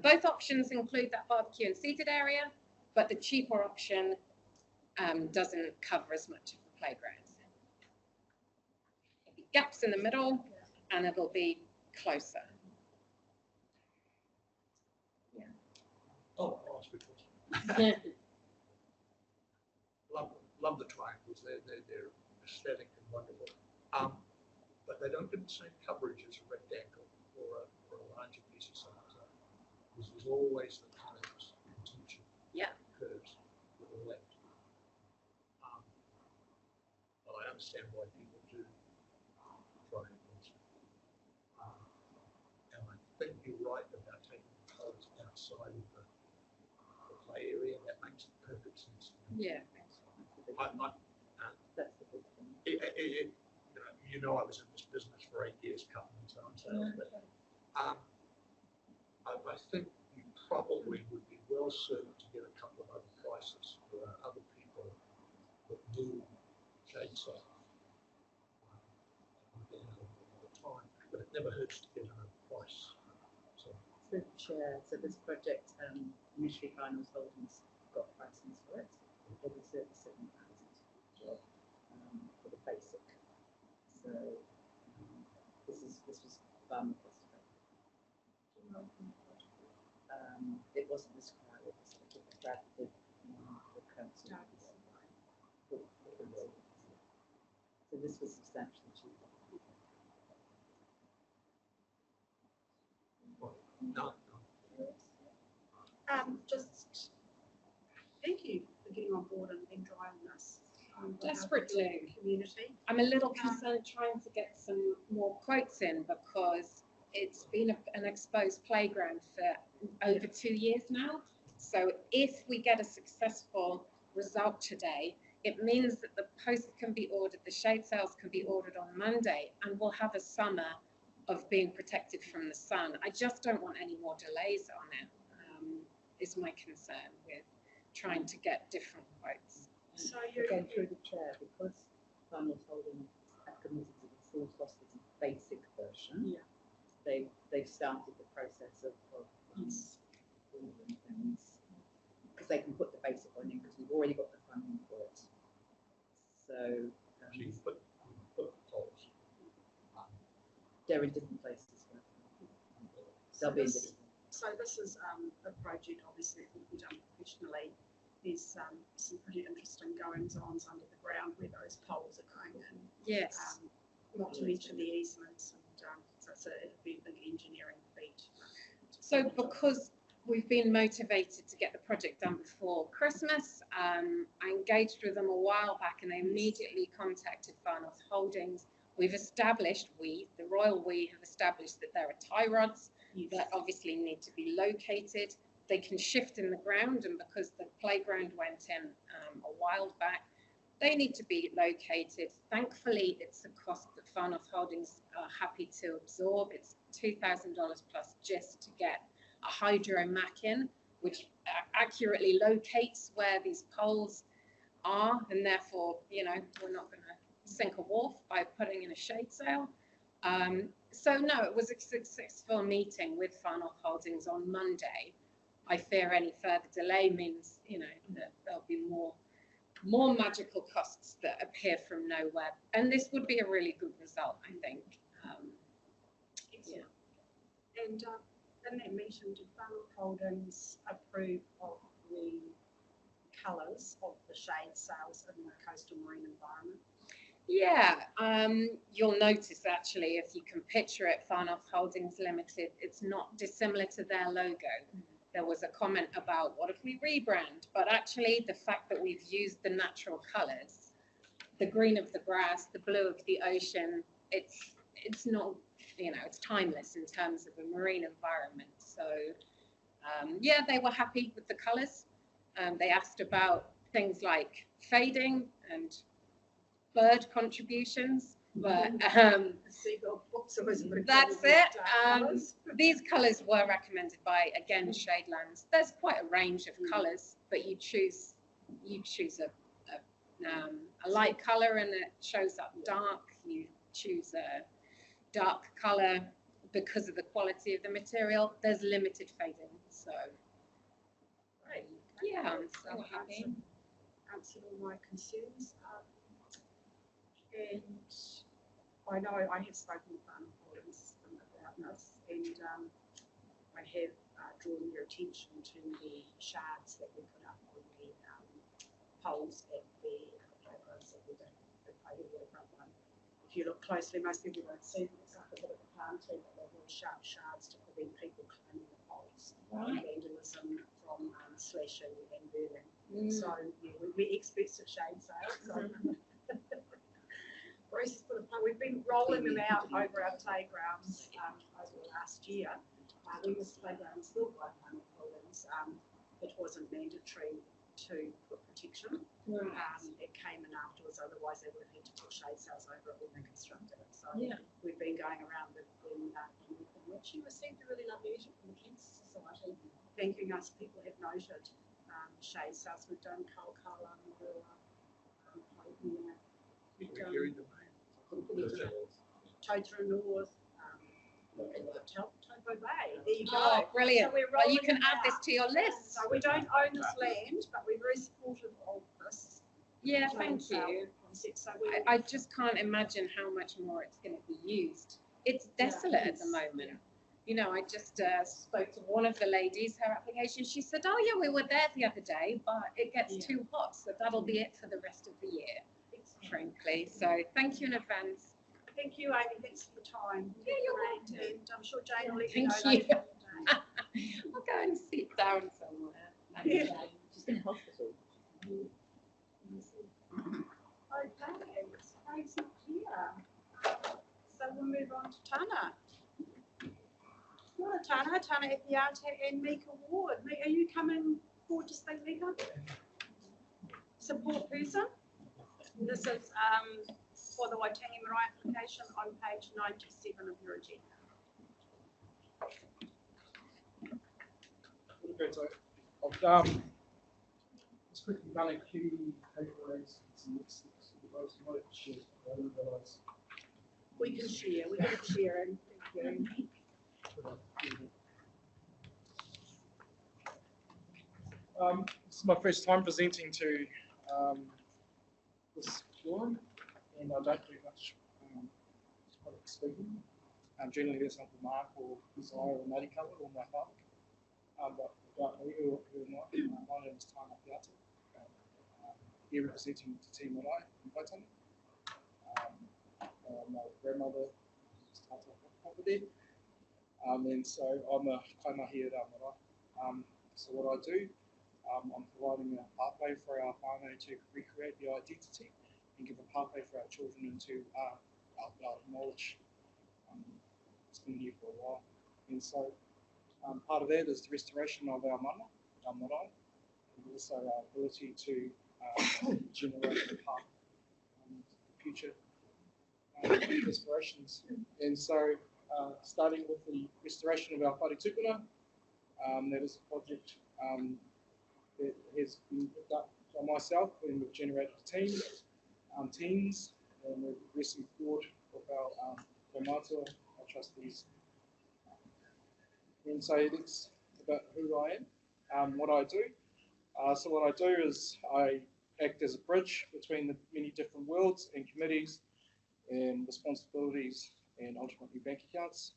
both options include that barbecue and seated area, but the cheaper option doesn't cover as much of the playground. There'll be gaps in the middle, and it'll be closer. Oh, I'll ask you. Love the triangles. They're aesthetic and wonderful. But they don't give the same coverage as a rectangle or a larger piece of size. There's always the curves and tension. Yeah. Curves with the left. Well, I understand why people do triangles. And I think you're right about taking the colors outside of the play area. That makes perfect sense. Yeah. That's the big thing. You know, I was in this business for 8 years, cutting and sales, but I think you probably would be well served to get a couple of other prices for other people that do shade sail. All the time, but it never hurts to get another price. So Chair, so this project, initially Islands Holdings got pricing for it. It was 37,000 for the basic. So this was far more cost effective. It wasn't this crowd, it was the council. So this was substantially cheaper. no. Just thank you for getting on board and driving this. Desperate with your to. Community. I'm a little concerned trying to get some more quotes in because it's been an exposed playground for over 2 years now. So if we get a successful result today, it means that the posts can be ordered, the shade sails can be ordered on Monday, and we'll have a summer of being protected from the sun. I just don't want any more delays on it, is my concern with trying to get different quotes. So Again, through the chair, because Finals Holding have committed to the full costed basic version, they've started the process of ordering things, because they can put the basic one in, because we've already got the funding for it. So So you put the poles. they're in different places. They'll be in different. So this is a project obviously that will be done professionally. There's some pretty interesting goings-ons under the ground where those poles are going in. Yes. Not to mention the easements, and so it'll be a big engineering feat. So because we've been motivated to get the project done before Christmas, I engaged with them a while back and they immediately contacted Finals Holdings. We've established, the Royal We have established that there are tie rods that obviously need to be located. They can shift in the ground, and because the playground went in a while back, they need to be located. Thankfully, it's a cost that Finals Holdings are happy to absorb. It's $2,000 plus just to get a hydro mac in, which accurately locates where these poles are, and therefore, you know, we're not going to sink a wharf by putting in a shade sail. So no, it was a successful meeting with Finals Holdings on Monday. I fear any further delay means, you know, that there'll be more magical costs that appear from nowhere, and this would be a really good result, I think. Yeah. And in that meeting, did Finals Holdings approve of the colours of the shade sails in the coastal marine environment? Yeah, you'll notice actually, if you can picture it, Finals Holdings Limited, it's not dissimilar to their logo. There was a comment about what if we rebrand, but actually the fact that we've used the natural colours, the green of the grass, the blue of the ocean, it's not, you know, it's timeless in terms of a marine environment. So yeah, they were happy with the colours. They asked about things like fading and bird contributions, but that's it. These colours were recommended by, again, Shadelands. There's quite a range of colours, but you choose a light colour and it shows up dark. You choose a dark colour because of the quality of the material. There's limited fading, so Right. yeah, I'm So so happy. answered all my concerns. And I know I have spoken with Finals Holdings about this, and I have drawn your attention to the shards that we put up on the poles at the playgrounds that we did over the front one. If you look closely, most people won't see them. It's like a bit of a planting, but they're little sharp shards to prevent people climbing the poles and vandalism from slashing and burning. So yeah, we're experts at shade sales. So. Bruce has put we've been rolling them out over our playgrounds over the last year. When this playground was built by Finals Holdings, it wasn't mandatory to put protection. It came in afterwards, otherwise they would have had to put shade sails over it when they constructed it. So we've been going around with them, which you received a really lovely letter from the Cancer Society thanking us. People have noted shade sails. We've done Kalkala, Marua, Totara North, Taupo Bay. There you go. Oh, brilliant. So we're Well, you rolling can them add this out. to your list. So we don't own this land, but we're very supportive of this. Yeah, thank you. Concept. So I just can't imagine how much more it's going to be used. It's desolate at the moment. You know, I just spoke to one of the ladies, her application, she said, oh yeah, we were there the other day, but it gets too hot, so that'll be it for the rest of the year, frankly. So thank you in advance. Thank you, Amy. Thanks for your time. Yeah, you're welcome. And I'm sure Jane will let you know Thank later. you. I'll go and sit down somewhere. Yeah. She's in hospital. Okay, Craig's not here. So we'll move on to Tana. What Tana, Tana Epiate and Mika Ward. Are you coming forward to speak, Mika? Support person. This is for the Waitangi Marae application on page 97 of your agenda. Okay, so I've just quickly done a few takeaways and some next steps for those who might share. I didn't realise. We can share, we can share, and thank you. This is my first time presenting to this forum, and I don't do much public speaking. Generally, there's Uncle Mark or Desire or Nadi Cover or my father. But about me, who am I? My name is Tana Piata. Here representing Te Marae in Waitangi. My grandmother is Tata over there. And so I'm a kaimahi at Marae. So what I do, I'm providing a pathway for our whānau to recreate the identity and give a pathway for our children into our knowledge. It's been here for a while. And so part of that is the restoration of our mana, our marae, and also our ability to generate a path future aspirations. And so starting with the restoration of our whare tupuna, that is a project that has been picked up by myself, and we've generated teams, and we're progressing forward with our kaumātua, our trustees. And so that's about who I am, what I do. So what I do is I act as a bridge between the many different worlds and committees and responsibilities and ultimately bank accounts.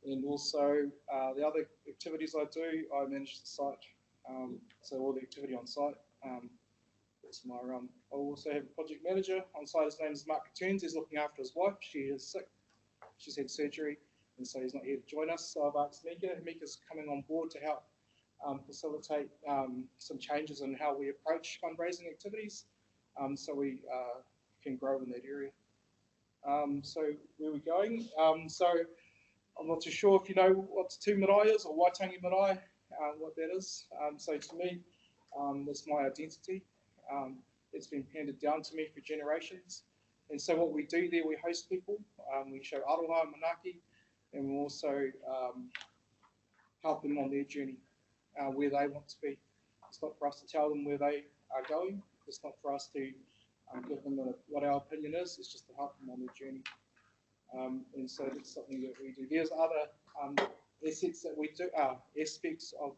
And also the other activities I do, I manage the site. So all the activity on site, that's my I also have a project manager on site. His name is Mark Returns. He's looking after his wife. She is sick. She's had surgery, and so he's not here to join us. So I've asked Mika. Mika's coming on board to help facilitate some changes in how we approach fundraising activities, so we can grow in that area. So where are we going? So I'm not too sure if you know what Te Marae is or Waitangi Marae, what that is. So to me, that's my identity. It's been handed down to me for generations. And so what we do there, we host people, we show aroha and manaki, and we also help them on their journey, where they want to be. It's not for us to tell them where they are going. It's not for us to give them what our opinion is. It's just to help them on their journey. And so that's something that we do. There's other assets that we do, aspects of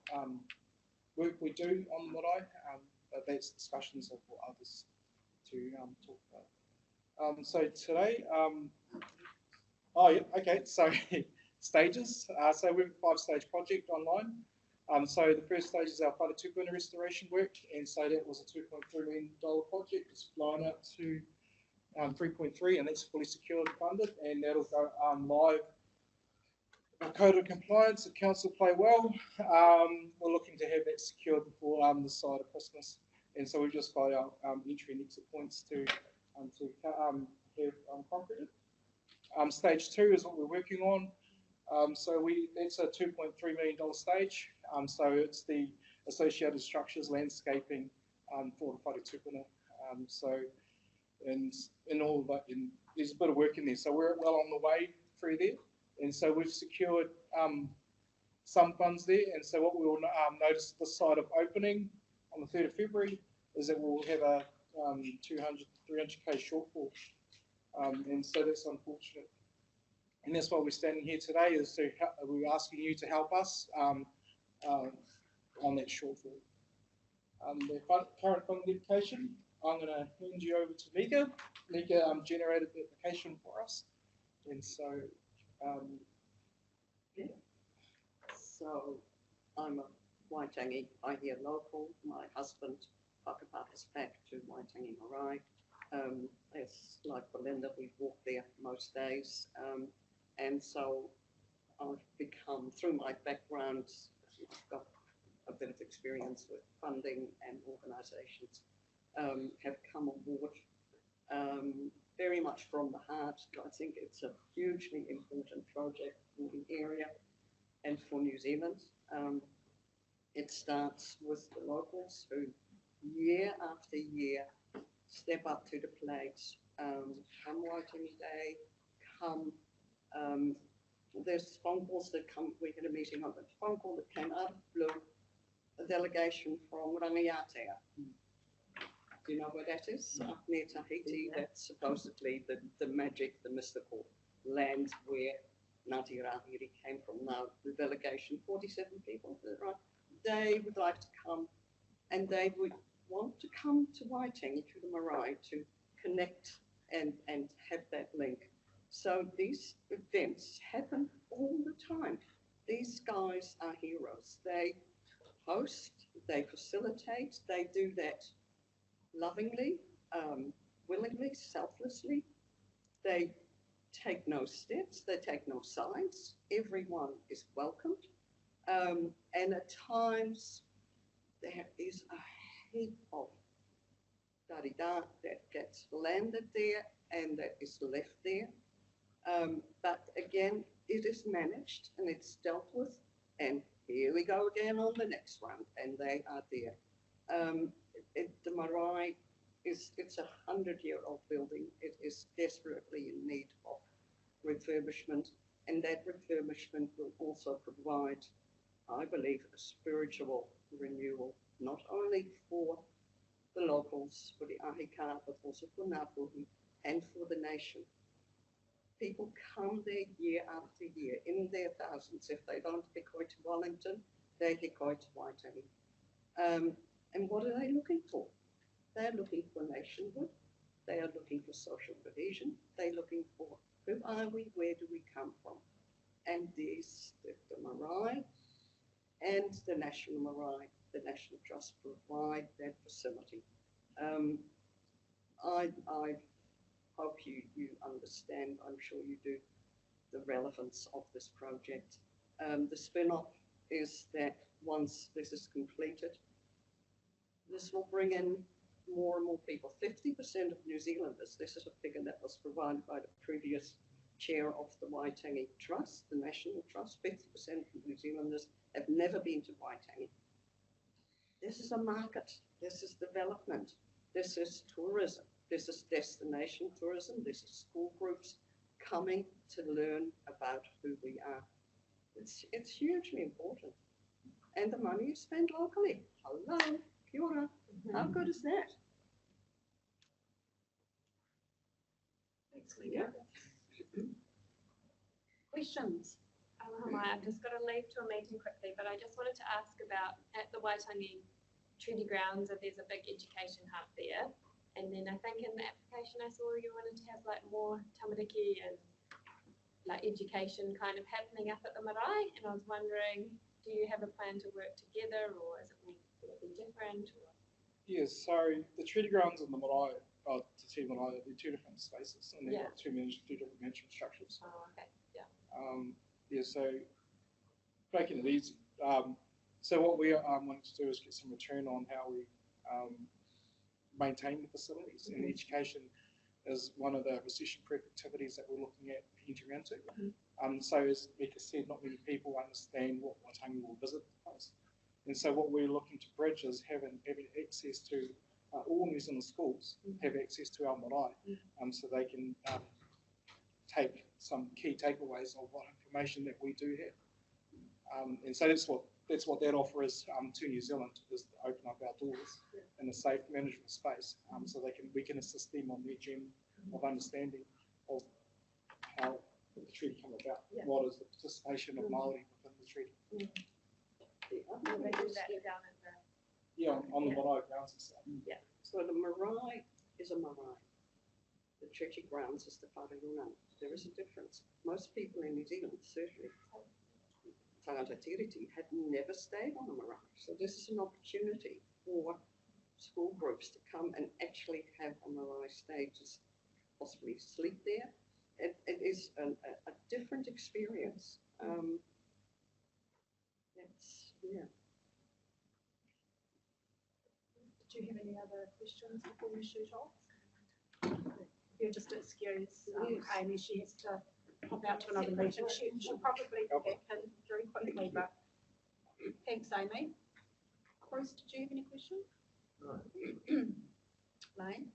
work we do on the marae, but that's discussions of for others to talk about. So today, so stages. So we have a 5-stage project online. So the first stage is our whare tupuna restoration work, and so that was a $2.3 million project. It's blown up to 3.3, and that's fully secured and funded, and that'll go live. Our code of compliance, the council play well. We're looking to have that secured before the side of Christmas, and so we've just got our entry and exit points to have concreted. Stage 2 is what we're working on. So that's a $2.3 million stage. So it's the associated structures, landscaping for the whare tupuna. And all that, and there's a bit of work in there. So we're well on the way through there. And so we've secured some funds there. And so what we will notice this side of opening on the 3rd of February is that we'll have a 200, 300k shortfall. And so that's unfortunate. And that's why we're standing here today, is to we're asking you to help us on that shortfall. The current fund dedication, I'm going to hand you over to Mika. Mika generated the application for us, and so yeah. So I'm a Waitangi Aihia local. My husband whakapatas back to Waitangi Marae. It's like Belinda, we walk there most days. And so I've become, through my background, I've got a bit of experience with funding and organisations have come on board very much from the heart. I think it's a hugely important project for the area and for New Zealand. It starts with the locals who year after year step up to the plate, come Waitangi Day, come, there's phone calls that come, we had a meeting on the phone call that came out of the blue, a delegation from Rangiatea. Do you know where that is? Up near Tahiti, that's supposedly the magic, the mystical land where Ngāti Rahiri came from. Now, the delegation, 47 people, right? They would like to come, and they would want to come to Waitangi, to the marae, to connect and have that link. So these events happen all the time. These guys are heroes. They host, they facilitate, they do that lovingly, willingly, selflessly. They take no steps, they take no sides. Everyone is welcomed. And at times there is a heap of tarida that gets landed there and that is left there. But again, it is managed and it's dealt with, and here we go again on the next one, and they are there. The marae it's a 100-year-old building. It is desperately in need of refurbishment, and that refurbishment will also provide, I believe, a spiritual renewal, not only for the locals, for the ahika, but also for Ngāpuhi and for the nation. People come there year after year in their thousands. If they don't hikoi to Wellington, they hikoi to Waitangi. And what are they looking for? They're looking for nationhood. They are looking for social cohesion. They're looking for who are we, where do we come from? And these, the marae and the National Marae, the National Trust provide that facility. I hope you understand, I'm sure you do, the relevance of this project. The spin-off is that once this is completed, this will bring in more and more people. 50% of New Zealanders, this is a figure that was provided by the previous chair of the Waitangi Trust, the National Trust, 50% of New Zealanders have never been to Waitangi. This is a market, this is development, this is tourism, this is destination tourism, this is school groups coming to learn about who we are. It's hugely important. And the money is spent locally. Hello, kia ora. How good is that? Thanks, Leah. Questions? I've just got to leave to a meeting quickly, but I just wanted to ask about at the Waitangi Treaty Grounds, there's a big education hub there. And then I think in the application I saw you wanted to have like more tamariki and like education kind of happening up at the marae. And I was wondering, do you have a plan to work together, or is it will it be different? Or? Yes, so the Treaty Grounds and the marae, the Te Marae, they're two different spaces, and they've got two different management structures. Oh, okay, yeah. Yeah, so making it easy. So what we are wanting to do is get some return on how we maintain the facilities, and education is one of the recession-proof activities that we're looking at entering into. So as Mika said, not many people understand what Waitangi will visit the place. And so what we're looking to bridge is having access to all New Zealand schools have access to our marae, so they can take some key takeaways of what information that we do have. And so that's what that offer is to New Zealand, is to open up our doors in a safe management space, so we can assist them on their journey of understanding of how the treaty came about. What is the participation of Māori within the treaty? Will they do that down at the... Yeah, on the marae grounds and stuff. Yeah. So the marae is a marae. The Treaty Grounds is the whareunga. There is a difference. Most people in New Zealand, certainly tangata tiriti, have never stayed on a marae. So this is an opportunity for school groups to come and actually have a marae stay, just possibly sleep there. It is a different experience. Do you have any other questions before we shoot off? You're just excused, Amy, she has to pop out to another meeting. She'll probably be back in very quickly, but thanks, Amy. Bruce, did you have any questions? No. Lane?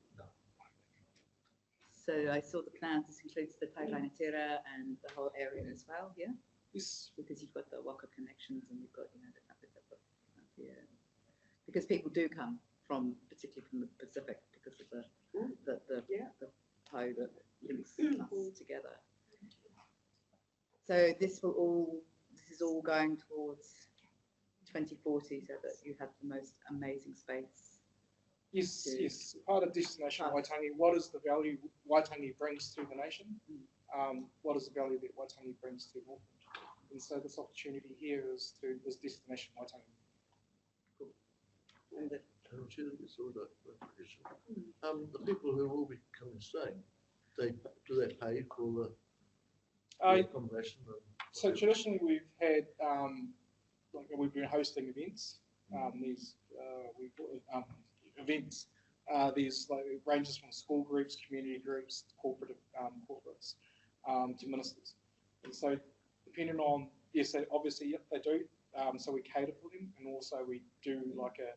So I saw the plans, this includes the Taiwanatera and the whole area as well, yeah? Yes. Because you've got the Waka connections and you've got, yeah. Because people do come from, particularly from the Pacific, because of the toe that links us together. So this is all going towards 2040, so that you have the most amazing space. Yes, yes. Part of Destination Waitangi, what is the value Waitangi brings to the nation? What is the value that Waitangi brings to Auckland? And so this opportunity here is Destination Waitangi. Cool. And the the people who will be coming staying, do they pay for the accommodation? So traditionally we've had we've been hosting events. Events. These ranges from school groups, community groups, corporates, to ministers. And so depending on, yes, obviously yep, they do. So we cater for them, and also we do like a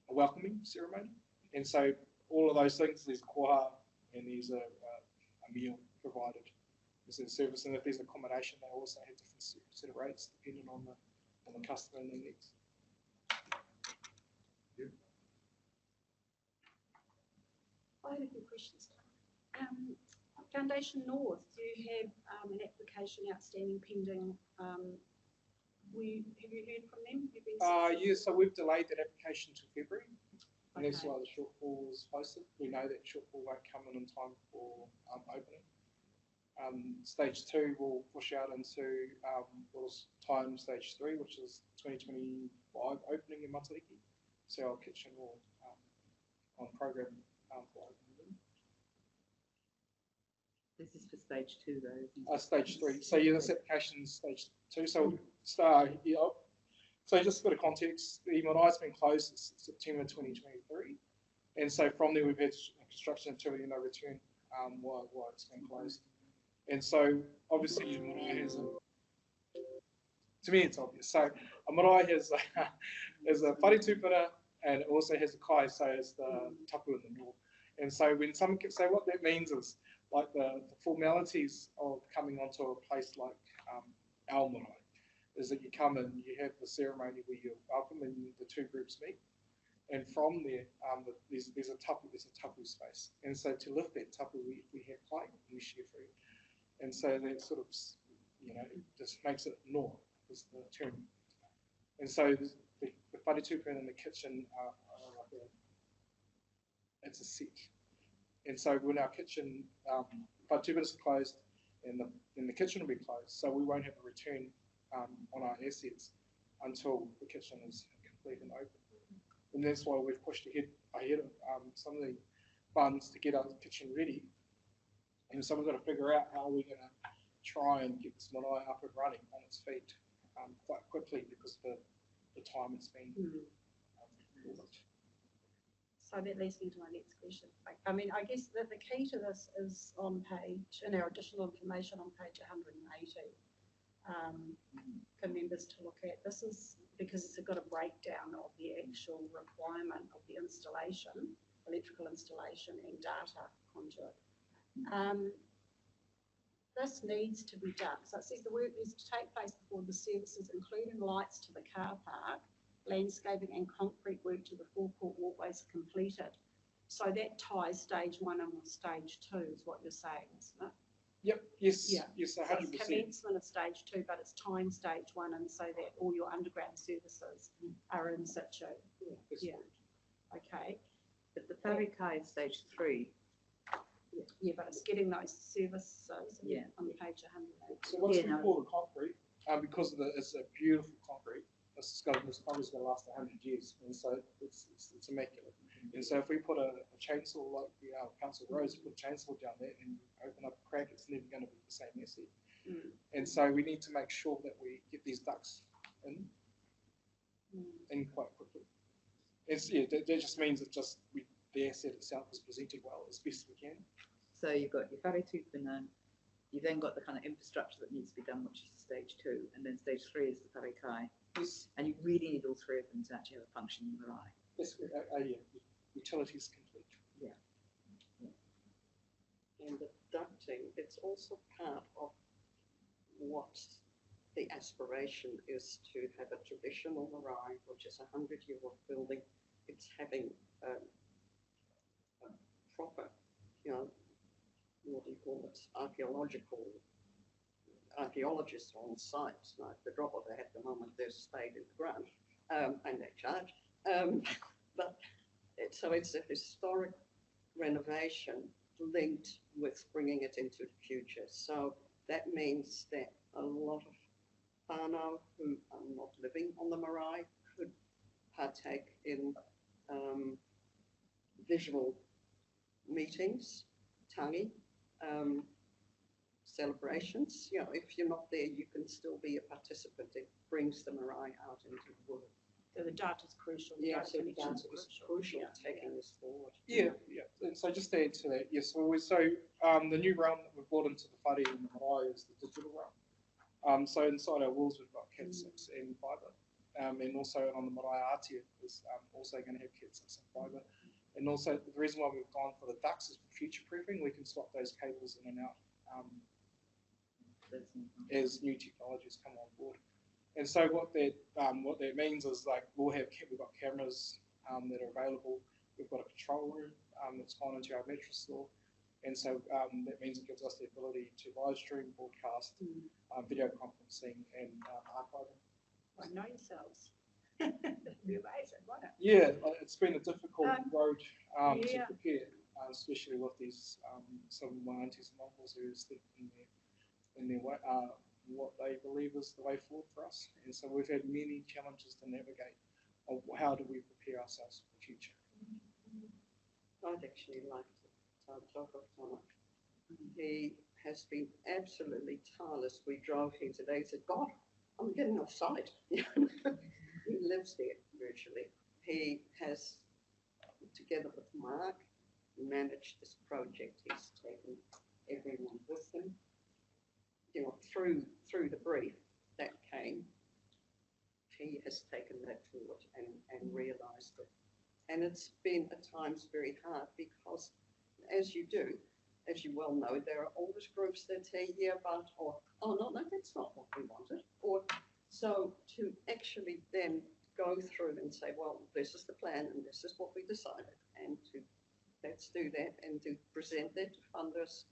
welcoming ceremony. And so all of those things, there's koha and there's a meal provided as a service. And if there's accommodation, they also have different set of rates depending on the customer and their needs. I have a few questions. Foundation North, do you have an application outstanding pending? Have you heard from them? Yeah, so we've delayed that application to February, and that's why the shortfall was posted. We know that shortfall won't come in time for opening. Stage 2 will push out into time stage 3, which is 2025 opening in Matariki. So our kitchen will on program for opening. This is for stage 2 though. Stage 3. So yeah, this application is stage 2. So so just a bit of context, the Marae's been closed since September 2023. And so from there we've had construction activity no return while it's been closed. And so obviously Marae has to me it's obvious. So a Marae has a whare tūpuna, and it also has a kai, so it's the tapu in the north. And so when someone can say what that means is like the formalities of coming onto a place like our Marae is that you come in, you have the ceremony where you're welcome and the two groups meet. And from there, there's a tapu space. And so to lift that tapu, we have play and we share food. And so that sort of, just makes it north, is the term. And so the whare tūpuna in the kitchen are like it's a set. And so when our kitchen, whare tūpuna is closed, and the kitchen will be closed, so we won't have a return on our assets until the kitchen is complete and open. And that's why we've pushed ahead of some of the funds to get our kitchen ready. And so we've got to figure out how we're going to try and get this marae up and running on its feet quite quickly because of the time it's been. So that leads me to my next question. I mean, I guess that the key to this is on in our additional information on page 180 for members to look at. This is because it's got a breakdown of the actual requirement of the installation, electrical installation and data conduit. This needs to be done. So it says the work needs to take place before the services, including lights to the car park, landscaping and concrete work to the forecourt walkways are completed. So that ties stage 1 and with stage 2 is what you're saying, isn't it? Yep, yes, yeah. Yes, 100%. So it's commencement of stage 2, but it's time stage 1, and so that all your underground services are in situ. Yeah. Okay. But the whare is stage 3. Yeah, but it's getting those services on page 100. So what's we call the concrete, because it's a beautiful concrete. This concrete's going to last 100 years, and so it's immaculate. And so if we put a chainsaw like the Council Roads, put a chainsaw down there and open up a crack, it's never going to be the same asset. And so we need to make sure that we get these ducts in quite quickly. that just means the asset itself is presented well as best we can. So you've got your whare tūpuna, you've then got the kind of infrastructure that needs to be done, which is stage 2, and then stage 3 is the whare kai. Yes. And you really need all 3 of them to actually have a functioning marae. Yes, utilities complete. Yeah. And the ducting, it's also part of what the aspiration is, to have a traditional marae, which is a 100-year-old building. It's having a proper, what do you call it, archaeologists on site. Like the drop of a hat, the moment they're spade in the ground, and they charge. So it's a historic renovation linked with bringing it into the future. So that means that a lot of whānau who are not living on the marae could partake in visual meetings, tangi, celebrations. If you're not there, you can still be a participant. It brings the marae out into the world. So the data is crucial. Yeah, so the data is crucial taking this forward. Yeah. And so just to add to that, yes, the new realm that we've brought into the whare and the marae is the digital realm. So inside our walls we've got Cat6 and fibre, and also on the marae Atia is also going to have Cat6 and fibre. And also the reason why we've gone for the ducts is for future proofing. We can swap those cables in and out as new technologies come on board. And so what that means is, like, we've got cameras that are available. We've got a control room that's gone into our mattress store, and so that means it gives us the ability to live stream, broadcast, video conferencing, and archiving. I know yourselves. That'd be amazing, wouldn't it? Yeah, it's been a difficult road to yeah. prepare, especially with these some of my aunties and uncles who sleep in their way, what they believe is the way forward for us. And so we've had many challenges to navigate of how do we prepare ourselves for the future. I'd actually like to talk of Thomas. He has been absolutely tireless. We drove here today and said, God, I'm getting offside. He lives there virtually. He has, together with Mark, managed this project. He's taken everyone with him. Through the brief that came, he has taken that forward and realised it. And it's been at times very hard because, as you well know, there are always groups that say, yeah, but, or, oh, no, that's not what we wanted. Or, so to actually then go through and say, well, this is the plan and this is what we decided, and let's do that and to present that to funders,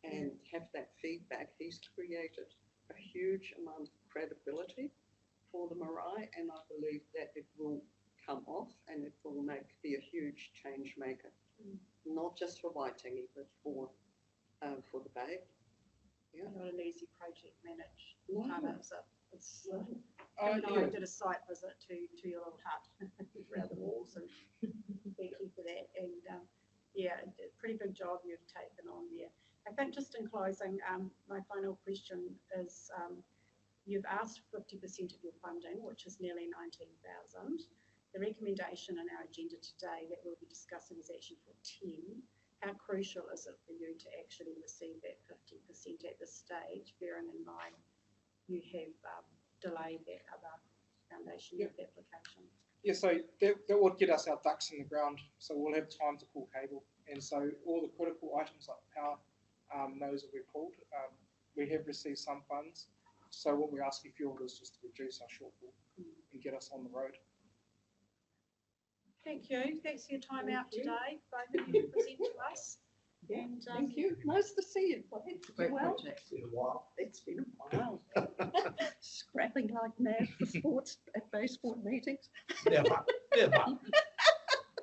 and have that feedback. He's created a huge amount of credibility for the marae, and I believe that it will come off and it will be a huge change maker, not just for Waitangi, but for the Bay. Yeah. Not an easy project manage. No. I did a site visit to your little hut around the walls, and thank you for that. And a pretty big job you've taken on there. I think just in closing, my final question is, you've asked 50% of your funding, which is nearly 19,000. The recommendation in our agenda today that we'll be discussing is actually for 10. How crucial is it for you to actually receive that 50% at this stage, bearing in mind you have delayed that other foundation application? Yeah, so that would get us our ducks in the ground, so we'll have time to pull cable. And so all the critical items like power, those that we've pulled, we have received some funds. So what we're asking for is just to reduce our shortfall and get us on the road. Thank you. Thanks for your time out today, both of you, to present to us. Yeah, and, thank you. Nice to see you. Great Well, project. It's been a while. it's been a while. Scrapping like mad for sports at Bay Sport meetings. Never.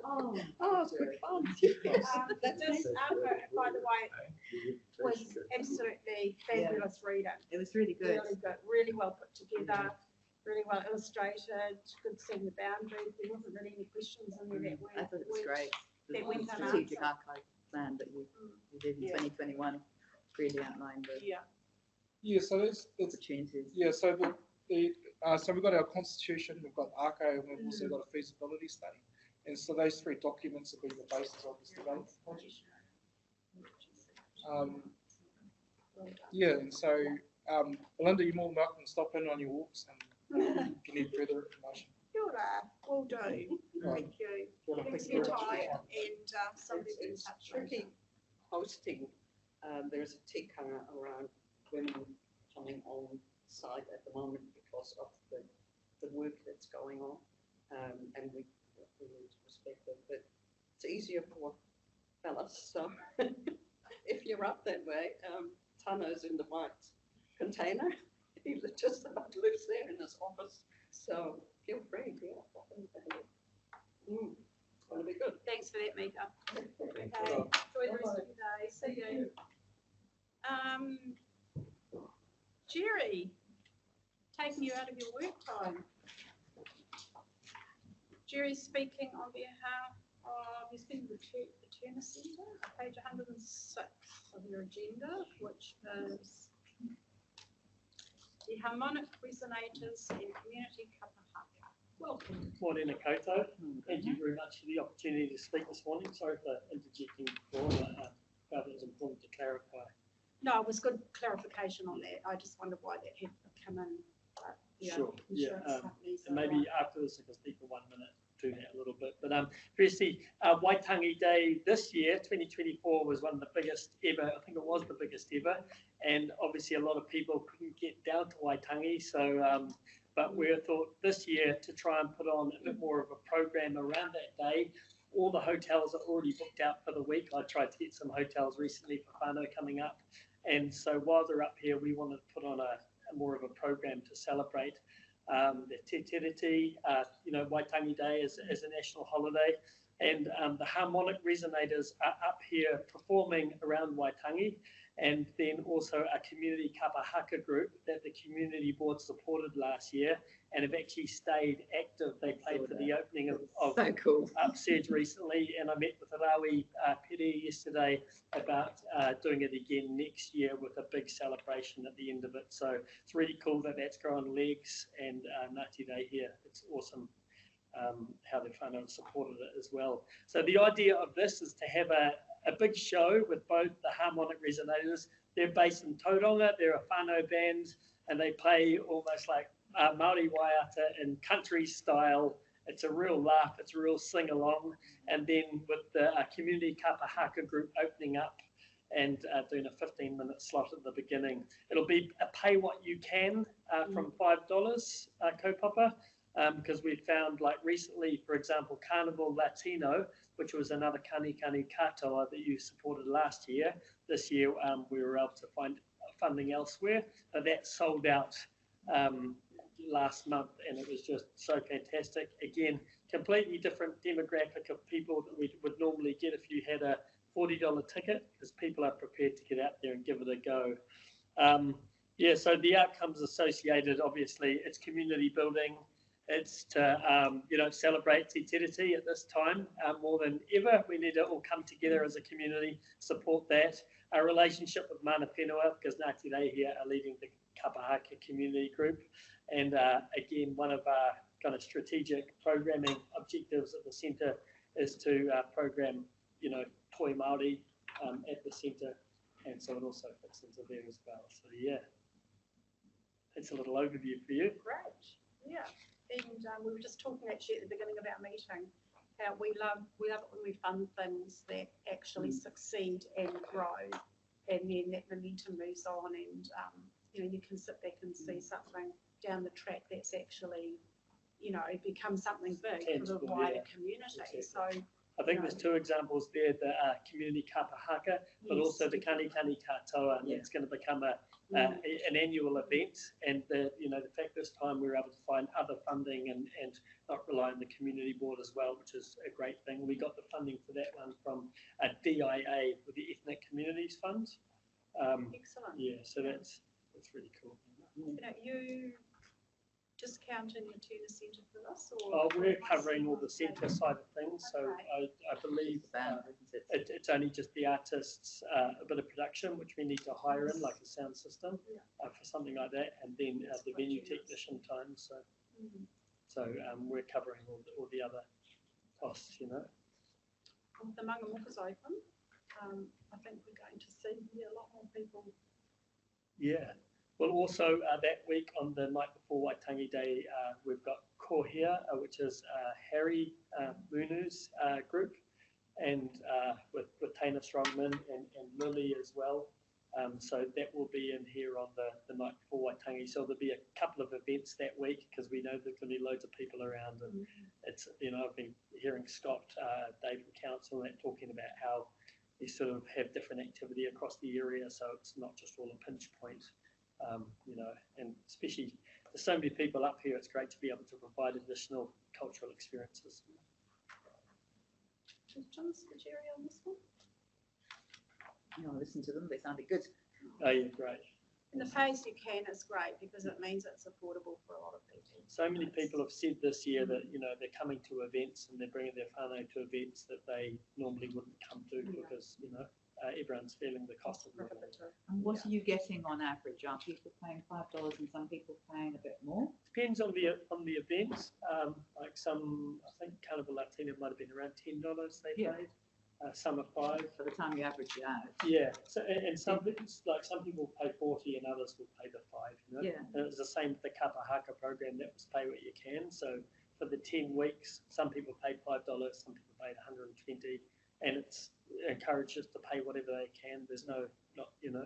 Oh, Oh, it's good fun. this by the way, was absolutely fabulous reading. It was really good. Really good, really well put together, really well illustrated, good seeing the boundaries. There wasn't really any questions in there that weren't. I thought it was great. The That went strategic unanswered. archive plan that we did in 2021 really outlined the Yeah, so it's opportunities. yeah. So So we've got our constitution, we've got ARCO, and we've also got a feasibility study. And so those three documents have been the basis of this development project. Yeah, and so Belinda, you're more than welcome to stop in on your walks and if you need further information. Kia ora, will do. Thank you. Thanks for your time and somebody will be in touch. Tricky hosting. There's a tikanga around women coming on site at the moment because of the work that's going on, and we need to respect them. But it's easier for fellas. So if you're up that way, Tano's in the white container. He just about lives there in his office. So feel free. Yeah. It's going to be good. Thanks for that, Mika. Okay. Enjoy the rest of your day. See you. Jerry, taking you out of your work time. Jerry's speaking on behalf of New Zealand Returner Centre, page 106 of your agenda, which is the harmonic resonators and community kapahaka. Welcome, morena koutou. Thank you very much for the opportunity to speak this morning. Sorry for interjecting before, but I felt it was important to clarify. No, it was good clarification on that. I just wondered why that had come in. But, Sure. Yeah. Companies And maybe afterwards I can speak for 1 minute to that a little bit. But firstly, Waitangi Day this year, 2024, was one of the biggest ever. I think it was the biggest ever. And obviously a lot of people couldn't get down to Waitangi. So, but we thought this year to try and put on a bit more of a program around that day. All the hotels are already booked out for the week. I tried to get some hotels recently for whānau coming up. And so while they're up here, we wanted to put on a more of a program to celebrate the Te Tiriti, Waitangi Day is a national holiday. And the harmonic resonators are up here performing around Waitangi. And then also a community kapahaka group that the community board supported last year and have actually stayed active. They played for the opening of So cool. Upsedge recently, and I met with Rawi Piri yesterday about doing it again next year with a big celebration at the end of it. So it's really cool that that's growing legs, and Ngāti Day here. It's awesome how the whānau supported it as well. So the idea of this is to have a big show with both the harmonic resonators. They're based in Tauranga. They're a whānau band, and they play almost like Māori waiata in country style. It's a real laugh. It's a real sing-along. And then with the community kapahaka group opening up and doing a 15-minute slot at the beginning. It'll be a pay what you can from $5 kaupapa. Because we found, like recently, for example, Carnival Latino, which was another kani katoa that you supported last year. This year, we were able to find funding elsewhere, but that sold out last month, and it was just so fantastic. Again, completely different demographic of people that we would normally get if you had a $40 ticket, because people are prepared to get out there and give it a go. Yeah, so the outcomes associated, obviously, it's community building. It's to celebrate Te Tiriti at this time more than ever. We need to all come together as a community, support that. Our relationship with Mana Whenua, because Ngāti Rei here are leading the Kapahaka community group. And again, one of our kind of strategic programming objectives at the centre is to program, Toi Māori at the centre. And so it also fits into there as well. So yeah, that's a little overview for you. Great, yeah. And we were just talking actually at the beginning of our meeting how we love it when we fund things that actually succeed and grow, and then that momentum moves on, and you can sit back and see something down the track that's actually becomes something big Tangible, for the wider yeah. community. Exactly. So I think there's two examples there, the community kapahaka, but yes, also the kani katoa, and it's going to become an annual event. And the fact this time we were able to find other funding and not rely on the community board as well, which is a great thing. We got the funding for that one from a DIA, with the Ethnic Communities Fund. Excellent. Yeah, so that's really cool. discounting the tuna centre for this? Or Oh, we're covering all the centre side of things, so Okay. I believe it's only just the artists, a bit of production, which we need to hire in, like a sound system for something like that, and then the venue technician time. So, we're covering all the other costs, you know. Well, the Mangamuka's open. I think we're going to see a lot more people. Yeah. Well, also that week on the night before Waitangi Day, we've got Kohea, which is Harry Munu's group, and with Taina Strongman and Lily as well. So that will be in here on the night before Waitangi. So there'll be a couple of events that week because we know there's going to be loads of people around. And it's, you know, I've been hearing Scott, Dave from Council, and talking about how they sort of have different activity across the area. So it's not just all a pinch point. You know, and especially there's so many people up here, it's great to be able to provide additional cultural experiences. Questions for Jerry on this one? No, listen to them, they sounded good. Oh yeah, great. And the pay as you can is great because it means it's affordable for a lot of people. So many people have said this year that, you know, they're coming to events and they're bringing their whānau to events that they normally wouldn't come to because, you know, everyone's feeling the cost of living. And what are you getting on average? Are people paying $5 and some people paying a bit more? Depends on the events. Like some, I think Carnival Latino might have been around $10 they paid. Some are $5. By the time you average it out. Yeah. So and some people pay 40 and others will pay the 5. You know? Yeah. And it was the same with the Kapa Haka program. That was pay what you can. So for the 10 weeks, some people paid $5, some people paid 120, and it's encourages to pay whatever they can. There's no, not, you know,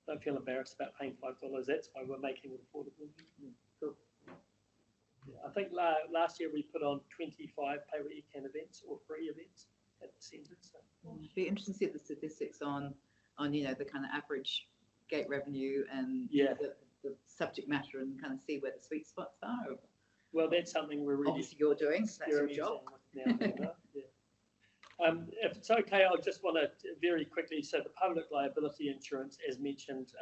don't feel embarrassed about paying $5. That's why we're making it affordable. Cool. Yeah, I think last year we put on 25 pay what you can events or free events at the centre. So. It'd be interesting to see the statistics on you know, the kind of average gate revenue and the subject matter, and kind of see where the sweet spots are. Well, that's something we're really obviously you're doing. So that's your job. Now, yeah. If it's okay, I just want to very quickly, so the public liability insurance, as mentioned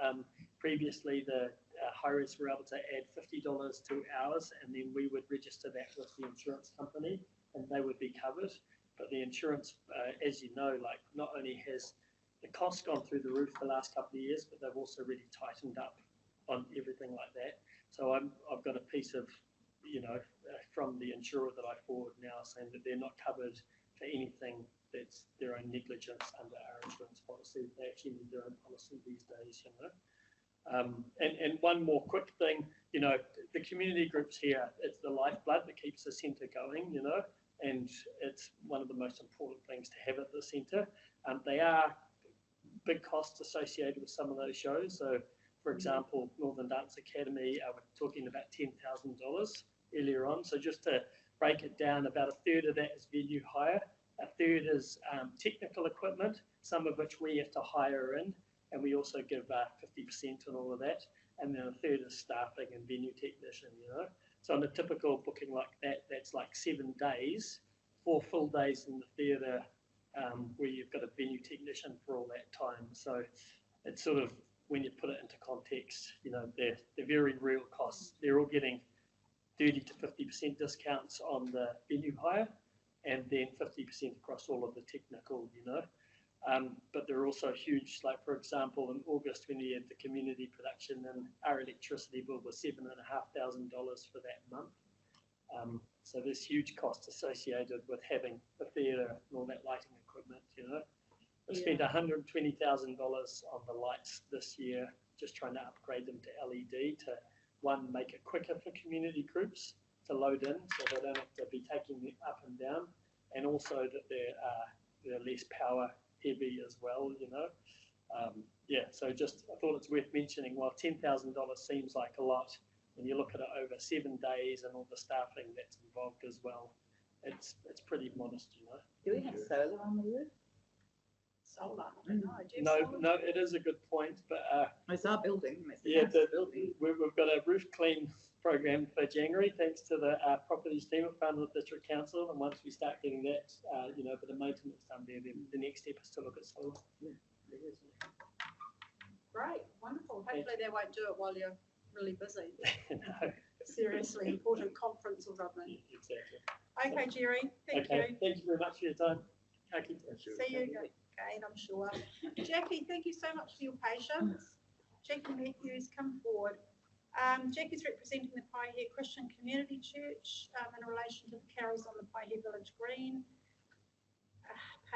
previously, the hires were able to add $50 to ours, and then we would register that with the insurance company, and they would be covered. But the insurance, as you know, like not only has the cost gone through the roof the last couple of years, but they've also really tightened up on everything like that. So I've got a piece of, you know, from the insurer that I forward now saying that they're not covered for anything that's their own negligence under our insurance policy. They actually need their own policy these days, you know. And one more quick thing, you know, the community groups here, it's the lifeblood that keeps the centre going, you know, and it's one of the most important things to have at the centre. They are big costs associated with some of those shows. So, for example, Northern Dance Academy, we're talking about $10,000 earlier on. So just to break it down, about a third of that is venue hire. A third is technical equipment, some of which we have to hire in, and we also give 50% on all of that. And then a third is staffing and venue technician, you know. So on a typical booking like that, that's like 7 days, 4 full days in the theatre, where you've got a venue technician for all that time. So it's sort of, when you put it into context, you know, they're very real costs. They're all getting 30 to 50% discounts on the venue hire, and then 50% across all of the technical, you know. But they're also huge, like for example, in August when we had the community production, and our electricity bill was $7,500 for that month. So there's huge costs associated with having the theatre and all that lighting equipment, you know. We spent $120,000 on the lights this year, just trying to upgrade them to LED to, one, make it quicker for community groups to load in so they don't have to be taking it up and down, and also that they're less power heavy as well, you know. Yeah, so just I thought it's worth mentioning, while $10,000 seems like a lot, when you look at it over 7 days and all the staffing that's involved as well, it's pretty modest, you know. Do we have solar on the roof? Solar? I don't know. No, it is a good point, but it's our building. It's the building. We've got a roof clean program for January, thanks to the properties team at Whanau District Council. And once we start getting that, you know, bit of maintenance done there, then the next step is to look at solar. Yeah, it is. Great, wonderful. Hopefully they won't do it while you're really busy. No. seriously important conference or something. Exactly. Okay, Jerry, thank Okay, you. thank you very much for your time. Thank you. See you again, I'm sure. Jackie, thank you so much for your patience. Jackie Matthews, come forward. Jackie's representing the Paihia Christian Community Church in relation to the carols on the Paihia Village Green.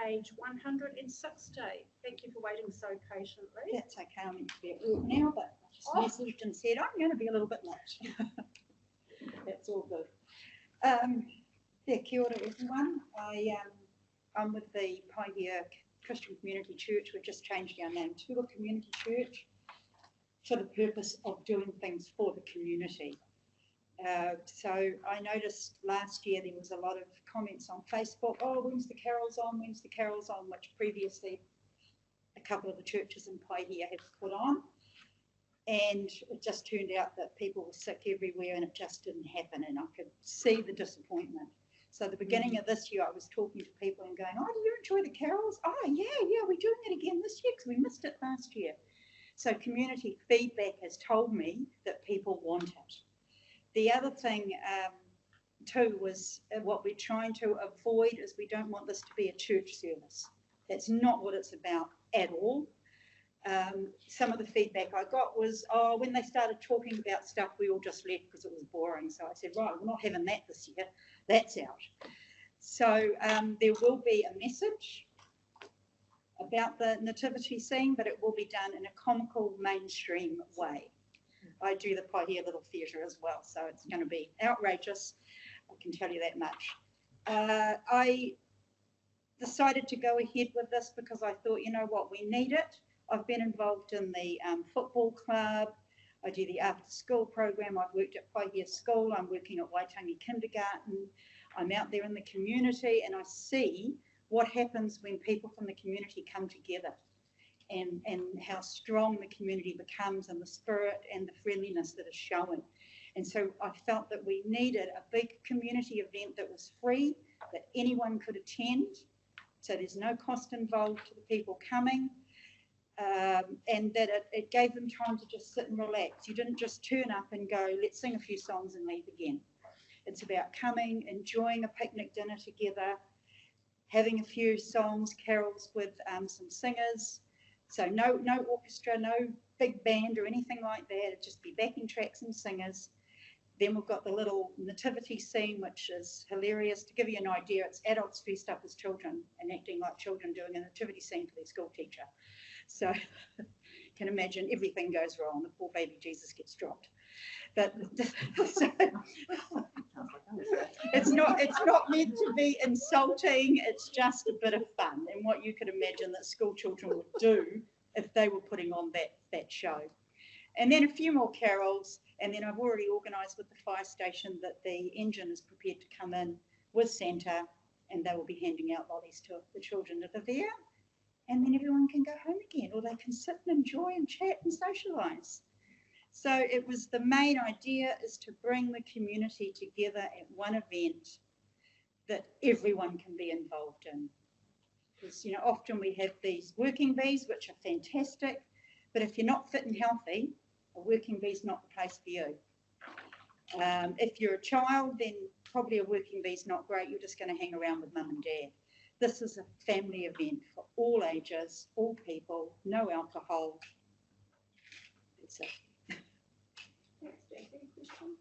Page 160. Thank you for waiting so patiently. That's okay, I'm meant to be at work now, but I just messaged and said I'm going to be a little bit late. That's all good. Yeah, kia ora everyone. I'm with the Paihia Christian Community Church. We've just changed our name to a community church for the purpose of doing things for the community. So I noticed last year there was a lot of comments on Facebook, oh, when's the carols on, when's the carols on, which previously a couple of the churches in Paihia have put on. And it just turned out that people were sick everywhere and it just didn't happen, and I could see the disappointment. So at the beginning of this year, I was talking to people and going, oh, do you enjoy the carols? Oh, yeah, we're doing it again this year because we missed it last year. So community feedback has told me that people want it. The other thing too was what we're trying to avoid is we don't want this to be a church service. That's not what it's about at all. Some of the feedback I got was, oh, when they started talking about stuff, we all just left because it was boring. So I said, right, we're not having that this year. That's out. So there will be a message about the nativity scene, but it will be done in a comical, mainstream way. I do the Paihia Little Theatre as well, so it's going to be outrageous, I can tell you that much. I decided to go ahead with this because I thought, you know what, we need it. I've been involved in the football club, I do the after school program, I've worked at Paihia School, I'm working at Waitangi Kindergarten, I'm out there in the community and I see what happens when people from the community come together. And how strong the community becomes and the spirit and the friendliness that is shown. And so I felt that we needed a big community event that was free, that anyone could attend. So there's no cost involved to the people coming. And that it gave them time to just sit and relax. You didn't just turn up and go, let's sing a few songs and leave again. It's about coming, enjoying a picnic dinner together, having a few songs, carols with some singers. So no orchestra, no big band or anything like that. It'd just be backing tracks and singers. Then we've got the little nativity scene, which is hilarious. To give you an idea, it's adults dressed up as children and acting like children doing a nativity scene for their school teacher. So you can imagine everything goes wrong. The poor baby Jesus gets dropped. But so, it's not meant to be insulting. It's just a bit of fun and what you could imagine that school children would do if they were putting on that show. And then a few more carols, and then I've already organised with the fire station that the engine is prepared to come in with Santa, and they will be handing out lollies to the children that are there, and then everyone can go home again, or they can sit and enjoy and chat and socialise. So it was, the main idea is to bring the community together at one event that everyone can be involved in. Because, you know, often we have these working bees, which are fantastic, but if you're not fit and healthy, a working bee's not the place for you. If you're a child, then probably a working bee's not great. You're just going to hang around with mum and dad. This is a family event for all ages, all people, no alcohol. That's it. Thanks, Jackie. Question?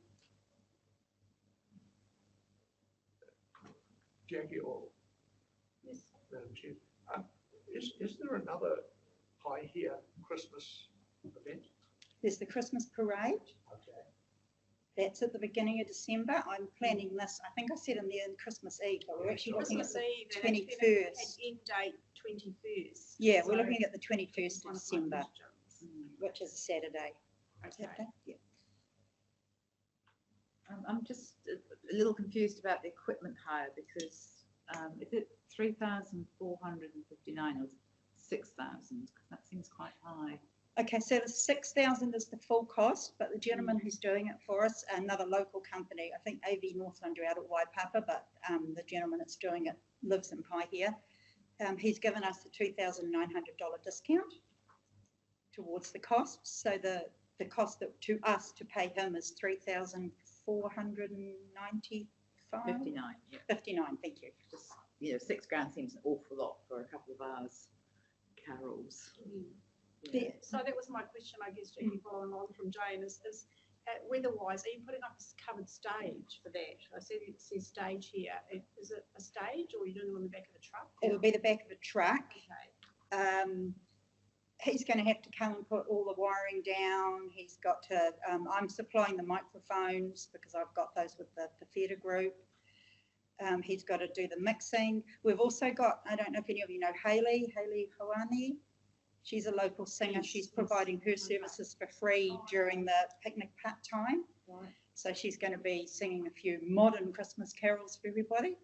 Jackie or Yes. Madam Chair, is there another Paihia Christmas event? There's the Christmas parade. Okay. That's at the beginning of December. I'm planning this, I think I said in there in Christmas Eve, but we're actually looking at Christmas the Eve, 21st. and end date 21st. Yeah, So we're looking at the 21st of one of my December, questions. which is a Saturday. Okay. Yeah. I'm just a little confused about the equipment hire because is it 3,459 or 6,000? Because that seems quite high. Okay, so the 6,000 is the full cost, but the gentleman who's doing it for us, another local company, I think AV Northland are out at Waipapa, but the gentleman that's doing it lives in Paihia. He's given us a $2,900 discount towards the cost. So the cost that to us to pay him is $3,459. 495. 59, yeah. 59, thank you. Just, you know, £6 seems an awful lot for a couple of hours carols. Yeah. So that was my question, I guess, Jackie, following on from Jane, is weather-wise, are you putting up a covered stage for that? I see it says stage here. Is it a stage, or are you doing it on the back of a truck? It'll be the back of a truck. Okay. He's going to have to come and put all the wiring down. He's got to, I'm supplying the microphones because I've got those with the theatre group. He's got to do the mixing. We've also got, I don't know if any of you know Hayley Hoani. She's a local singer. Yes, She's yes. providing her services for free during the picnic part time. Right. So she's going to be singing a few modern Christmas carols for everybody.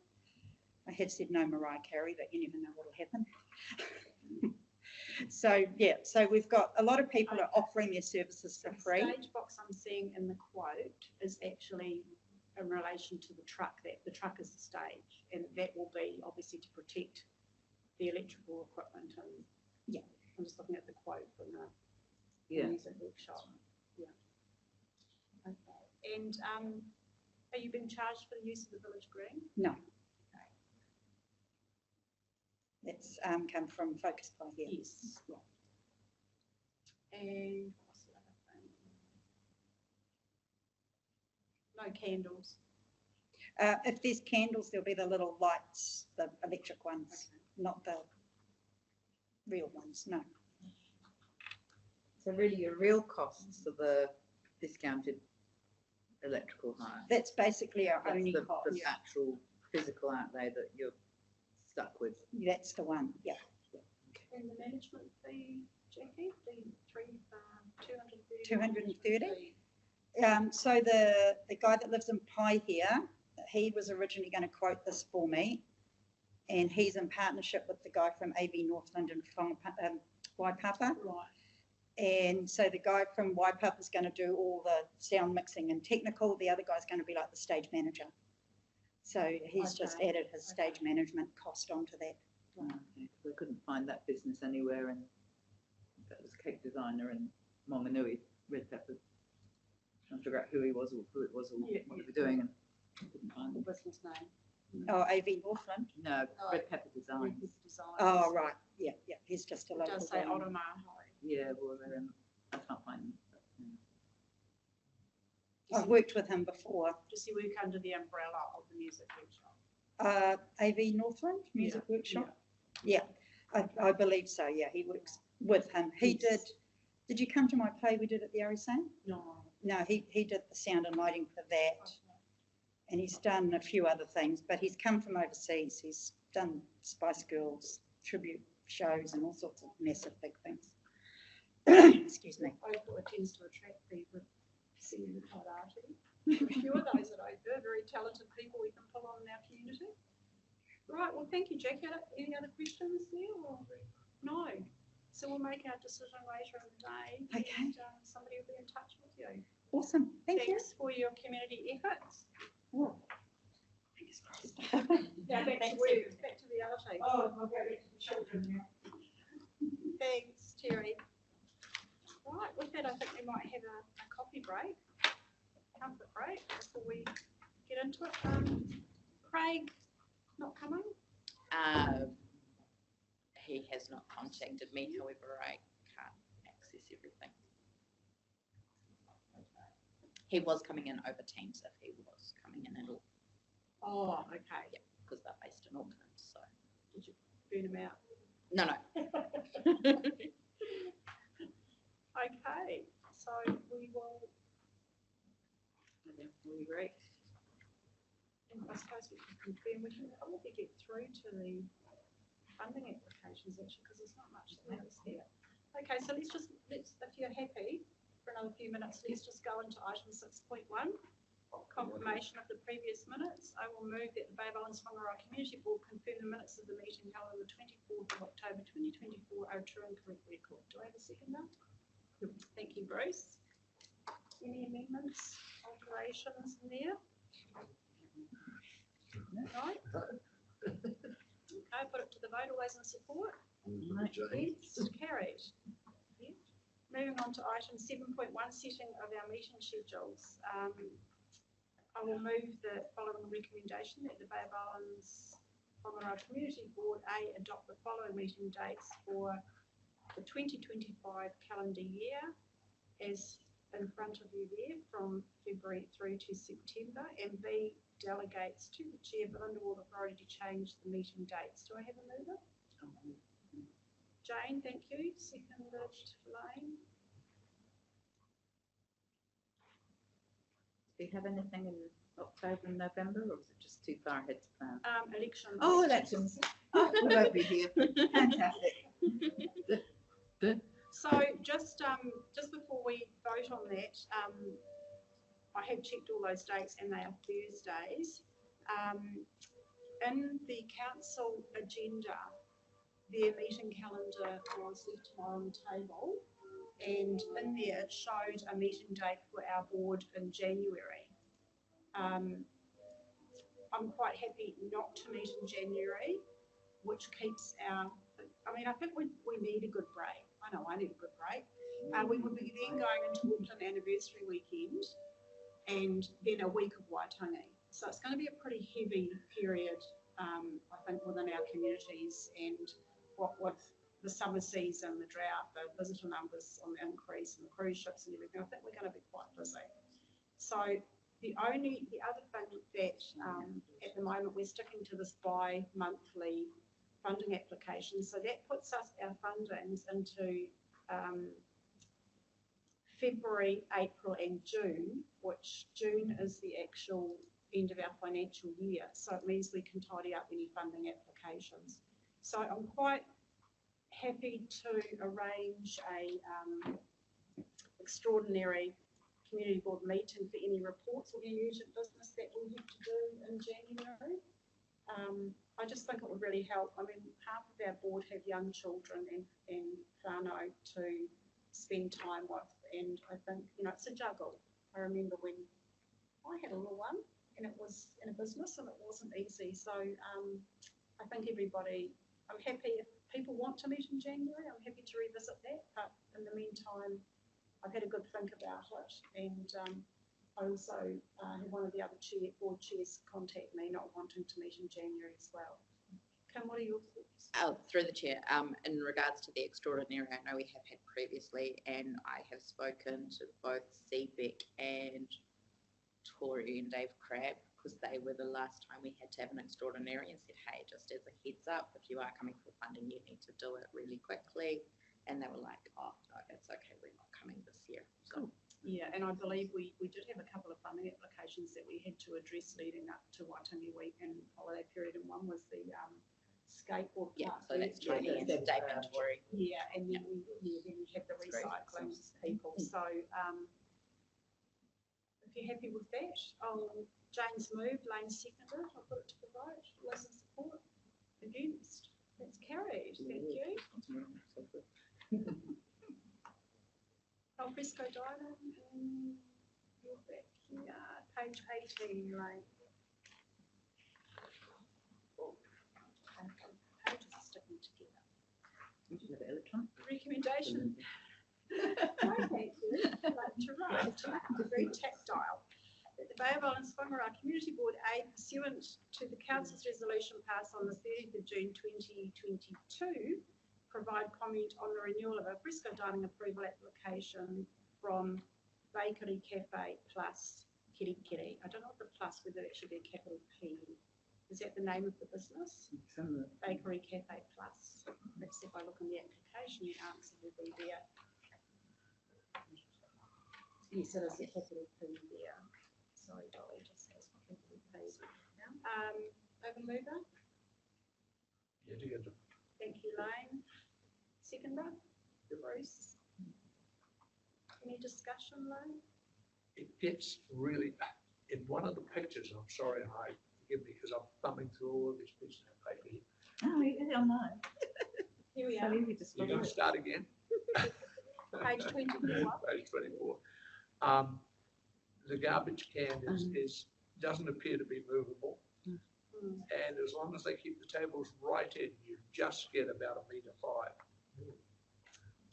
I had said no Mariah Carey, but you never know what will happen. So yeah, so we've got a lot of people are offering their services for free. The stage box I'm seeing in the quote is actually in relation to the truck. That the truck is the stage, and that will be obviously to protect the electrical equipment. And yeah, I'm just looking at the quote from the music workshop. Yeah. Okay. And are you being charged for the use of the village green? No. That's come from Focus by here. Yes. Yeah. And what's the other thing? No candles. If there's candles, there'll be the little lights, the electric ones, not the real ones, no. So really your real costs are the discounted electrical hire. That's basically our only the, cost. the actual physical outlay that you're stuck with. That's the one, yeah. And the management fee, Jackie, the 230. 230. So the guy that lives in Pai here, he was originally going to quote this for me, and he's in partnership with the guy from AV Northland and Waipapa. Right. And so the guy from Waipapa is going to do all the sound mixing and technical. The other guy's going to be like the stage manager. So he's just added his stage management cost onto that. Okay. I couldn't find that business anywhere, and that was cake designer in Monganui, Red Pepper. Trying to figure out who he was or who it was or what they were doing, and I couldn't find The him. business name. Oh, AV Northland? No, Red Pepper Designs. Oh, right. Yeah, yeah. He's just a It local does say guy. Otomaha. Yeah, well, I can't find them. But, I've worked with him before. Does he work under the umbrella of the music workshop? AV Northland Music Workshop? Yeah, I believe so. Yeah, he works with him. He did you come to my play we did at the RSA? No. No, he did the sound and lighting for that. And he's done a few other things, but he's come from overseas. He's done Spice Girls tribute shows and all sorts of massive big things. Excuse me. Oprah tends to attract people singing karate. A few of those at Oprah, very talented people we can pull on in our community. Right, well, thank you, Jackie. Any other questions there? Or? No. So we'll make our decision later in the day. Okay. And somebody will be in touch with you. Awesome. Thanks for your community efforts. Oh. Fingers crossed. Now back to work, back to reality. Oh, I'll go back to the children now. Thanks, Terry. Right, with that, I think we might have a coffee break, comfort break, before we get into it. Craig, not coming? He has not contacted me, however, I can't access everything. He was coming in over Teams if he was coming in at all. Oh, okay. Yeah, because they're based in Auckland, so. Did you burn him out? No. Okay, so we will. Great. I suppose we can confirm, we can probably get through to the funding applications actually, because there's not much that is here. Okay, so let's, if you're happy for another few minutes, let's just go into item 6.1, confirmation of the previous minutes. I will move that the Bay of Islands-Whangaroa Community Board confirm the minutes of the meeting held on the 24th of October 2024 are true and correct record. Do I have a seconder? Thank you, Bruce. Any amendments, alterations in there? No? Okay, put it to the vote, always in support. Yes, carried. Yeah. Moving on to item 7.1, setting of our meeting schedules. I will move the following recommendation that the Bay of Islands-Whangaroa Community Board adopt the following meeting dates for the 2025 calendar year as in front of you there from February through to September, and B, delegates to the Chair Belinda Ward authority to change the meeting dates. Do I have a mover? Jane, thank you. Seconded, Lane. Do you have anything in October and November, or is it just too far ahead to plan? Elections. Oh, elections. Oh, we won't be here. Fantastic. So just before we vote on that, I have checked all those dates and they are Thursdays. In the council agenda, their meeting calendar was left on the table, and in there it showed a meeting date for our board in January. I'm quite happy not to meet in January, which keeps our, I mean, I think we need a good break. I know I need a good break. We will be then going into Auckland anniversary weekend and then a week of Waitangi. So it's going to be a pretty heavy period, I think, within our communities, and what with the summer season, the drought, the visitor numbers on the increase and the cruise ships and everything, I think we're going to be quite busy. So the other thing that at the moment we're sticking to this bi-monthly funding application, so that puts us our fundings into February, April and June, which June is the actual end of our financial year, so it means we can tidy up any funding applications. So I'm quite happy to arrange a extraordinary community board meeting for any reports or any urgent business that we'll have to do in January. I just think it would really help. I mean, half of our board have young children and whānau to spend time with, and I think, you know, it's a juggle. I remember when I had a little one and it was in a business and it wasn't easy. So I think everybody, I'm happy if people want to meet in January, I'm happy to revisit that. But in the meantime, I've had a good think about it, and I also had one of the other board chairs contact me not wanting to meet in January as well. Kim, what are your thoughts? Through the chair, in regards to the extraordinary, I know we have had previously, and I have spoken to both CBEC and Tori and Dave Crabb, because they were the last time we had to have an extraordinary, and said, hey, just as a heads up, if you are coming for funding, you need to do it really quickly. And they were like, oh, no, that's okay, we're not coming this year. So. Yeah, and I believe we did have a couple of funding applications that we had to address leading up to Waitangi week and holiday period, and one was the skateboard park. So that's Tony and Dave and Tori. Yeah, and then then we had the recycling people. So if you're happy with that, Jane's moved, Lane seconded, I'll put it to the vote. Listen, support, against. That's carried. Thank you. Fresco diamond, and you're back here, page 18, right? Oh, pages are sticking together. Recommendation. Thank you. I like to write. Very tactile. That the Bay of Islands-Whangaroa Community Board A, pursuant to the Council's resolution passed on the 30th of June 2022, provide comment on the renewal of a fresco dining approval application from Bakery Cafe Plus Kiri Kiri. I don't know what the plus, whether it should be a capital P. Is that the name of the business? Bakery Cafe Plus. Let's see if I look in the application, the answer will be there. Yes, it is a capital P there. Sorry, Dolly, just has capital P. Over mover? Yeah, Thank you, Lane. Seconder, Bruce. Any discussion, Lane? It gets really, in one of the pictures, I'm sorry, and forgive me because I'm thumbing through all of these pieces of paper here. Oh, you don't know. Here we are. You're going to start again? Page 24. Page 24. The garbage can doesn't appear to be movable. And as long as they keep the tables right in, you just get about 1.5 meters.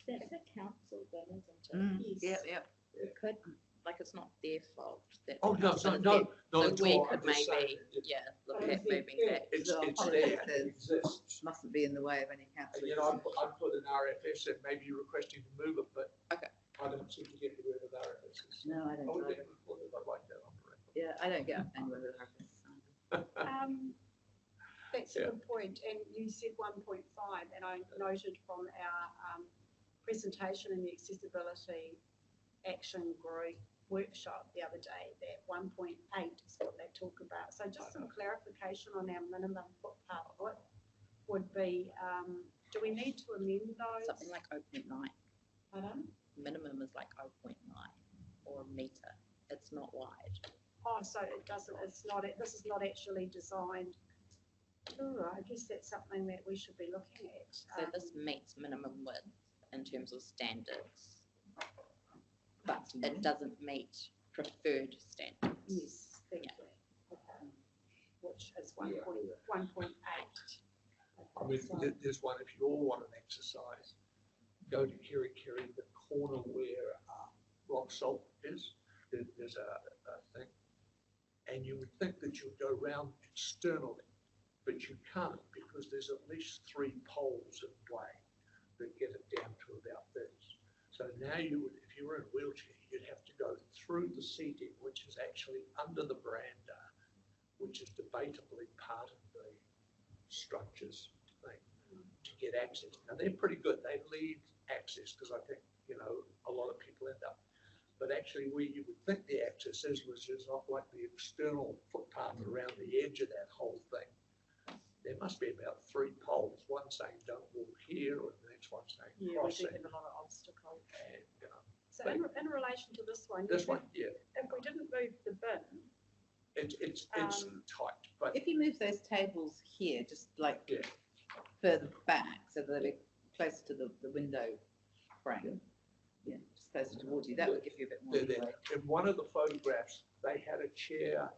That's a council then, isn't it? Yes. Yeah. We could like it's not their fault. That Oh, no, it's no, been no, affected. not So at we all. could I'm just saying maybe, it- yeah, look But at moving that. It's The there, policy it says exists. mustn't be in the way of any council. You know, I put an RFS in, maybe you're requesting to move it, but Okay. I don't seem to get anywhere with RFSs. No, I don't I would either. get reported, I'd like that on the record. Yeah, I don't get anywhere with her. That's a Yeah. good point, and you said 1.5, and I noted from our presentation in the accessibility action group workshop the other day that 1.8 is what they talk about. So just some clarification on our minimum footpath width would be, do we need to amend those? Something like 0.9. Pardon? Minimum is like 0.9 or a metre. It's not wide. Oh, so it doesn't, it's not, this is not actually designed. Oh, I guess that's something that we should be looking at. So this meets minimum width in terms of standards, but it doesn't meet preferred standards. Yes, thank you. Okay. Which is 1.8. I mean, there's one, if you all want an exercise, go to Kiri, the corner where rock salt is, there's a thing. And you would think that you would go round externally, but you can't because there's at least 3 poles in play that get it down to about this. So now you would, if you were in a wheelchair, you'd have to go through the seating, which is actually under the veranda, which is debatably part of the structures thing, to get access. Now they're pretty good. They lead access because I think, you know, a lot of people end up. But actually where you would think the access is, which is not like the external footpath around the edge of that whole thing. There must be about 3 poles, one saying don't walk here, or the next one saying Yeah, we do crossing. have a lot of obstacles. And, So but in relation to this one, this one, yeah, if we didn't move the bin, it's tight, but If you move those tables here, just like yeah, further back, so that they're closer to the window frame, yeah, just closer towards you, that would give you a bit more they're leeway. there. In one of the photographs, they had a chair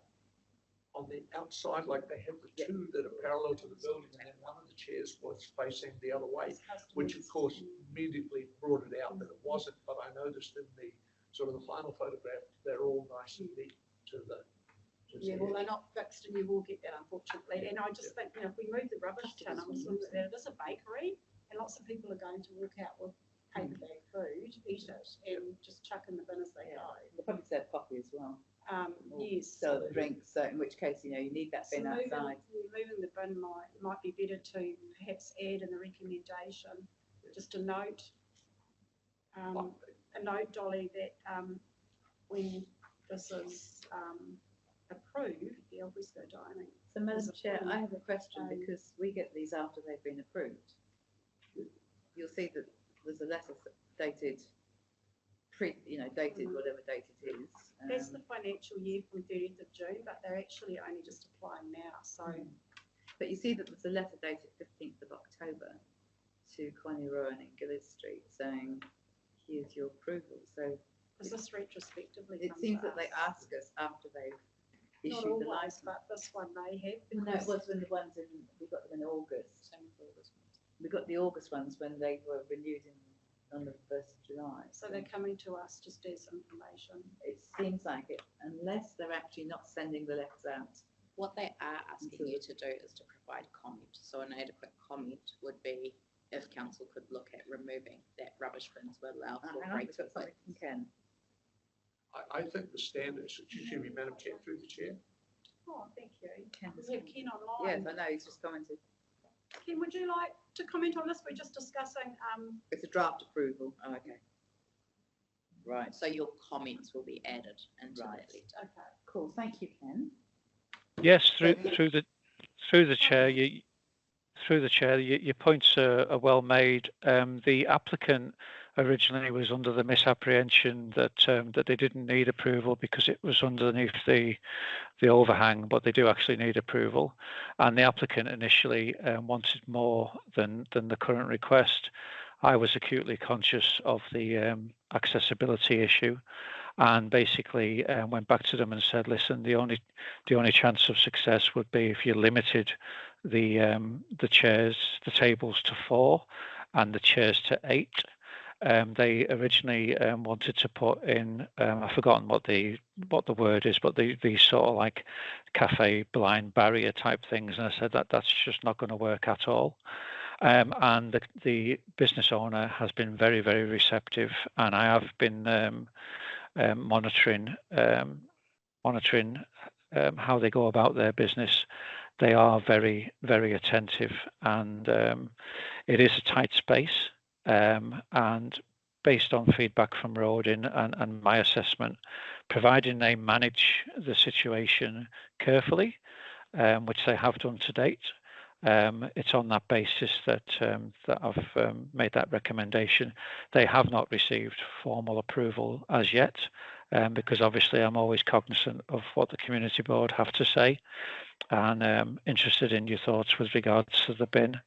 on the outside, like they had the 2 that are parallel to the building, and then one of the chairs was facing the other way, which of course immediately brought it out that it wasn't, but I noticed in the sort of the final photograph, they're all nice and neat to the. yeah, well, they're not fixed and you will get that unfortunately. And I just think, you know, if we move the rubbish tin, I'm assuming that it is a bakery and lots of people are going to walk out with paper bag food, eat it and just chuck in the bin as they go. They'll probably serve coffee as well. Yes. Sell drinks, so in which case, you know, you need that So bin outside. moving the bin might be better to perhaps add in the recommendation, just a note, Dolly, that when this is approved, the Alfresco dining. So Madam is Chair, approved. I have a question because we get these after they've been approved. You'll see that there's a letter dated dated whatever date it is. That's the financial year from 30th of June, but they're actually only just applying now, so. But you see that there's a letter dated 15th of October to Whangaroa and Gillies Street saying, here's your approval. So Is this retrospectively? it come seems to that they us? ask us after they've Not issued the always, license. but this one may have. No, it because- was when the ones we got them in August. We got the August ones when they were renewed on the 1st of July. So they're coming to us just as information. It seems like it, unless they're actually not sending the letters out. What they are asking you to do is to provide comment. So an adequate comment would be if council could look at removing that rubbish bins will allow for Hang on, we've greater got something width. from Ken. I think the standards, excuse me, Madam Chair, through the chair. Oh, thank you. Ken has We have Ken online. Yes, I know, he's just commented. Ken, would you like to comment on this? We're just discussing, It's a draft approval. Oh, okay. Right. So your comments will be added into that Right. letter. okay. Cool. Thank you, Ken. Yes, through the chair, your points are well made. The applicant originally was under the misapprehension that they didn't need approval because it was underneath the overhang, but they do actually need approval. And the applicant initially wanted more than the current request. I was acutely conscious of the accessibility issue, and basically went back to them and said, listen, the only chance of success would be if you limited the tables to 4 and the chairs to 8. They originally wanted to put in, I've forgotten what the word is, but these sort of like cafe blind barrier type things, and I said that's just not going to work at all. And the business owner has been very, very receptive, and I have been monitoring how they go about their business. They are very, very attentive, and it is a tight space. And based on feedback from Rodin and my assessment, providing they manage the situation carefully, which they have done to date, it's on that basis that I've made that recommendation. They have not received formal approval as yet, because obviously I'm always cognizant of what the community board have to say, and interested in your thoughts with regards to the bin.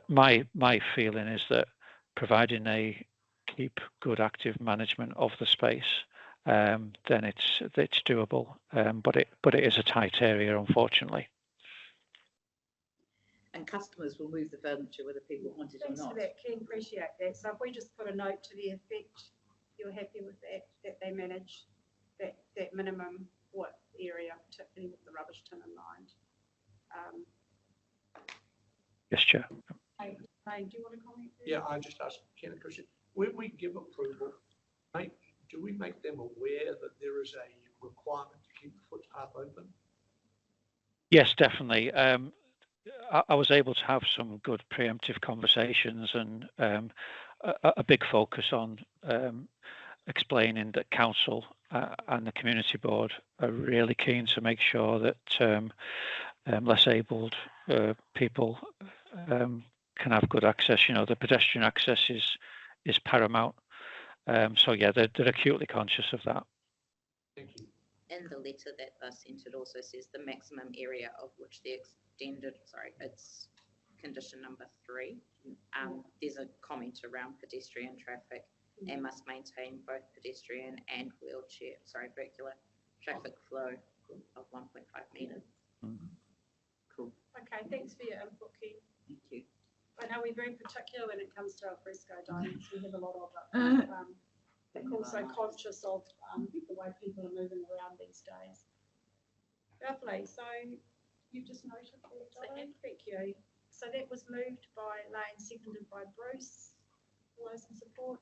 My feeling is that providing they keep good active management of the space, then it's doable, but it is a tight area, unfortunately. And customers will move the furniture whether people want it or Thanks not. for that, Ken, appreciate that. So if we just put a note to the effect, you're happy with that they manage that minimum area, particularly with the rubbish tin in mind. Yes, Chair. Hey, do you want to comment? Yeah, I just asked Ken a question. When we give approval, do we make them aware that there is a requirement to keep the footpath open? Yes, definitely. I was able to have some good preemptive conversations, and a big focus on explaining that council and the community board are really keen to make sure that less abled people can have good access. You know, the pedestrian access is paramount. So yeah, they're acutely conscious of that. Thank you. In the letter that I sent, it also says the maximum area of which the extended, it's condition number 3. There's a comment around pedestrian traffic and must maintain both pedestrian and vehicular traffic flow of 1.5 metres. Cool. Okay, thanks for your input, Ken. Thank you. I know we're very particular when it comes to al fresco diamonds. We have a lot of it. We're also conscious of the way people are moving around these days. Lovely. So you've just noted that, thank you. So that was moved by Lane, seconded by Bruce. All those in support?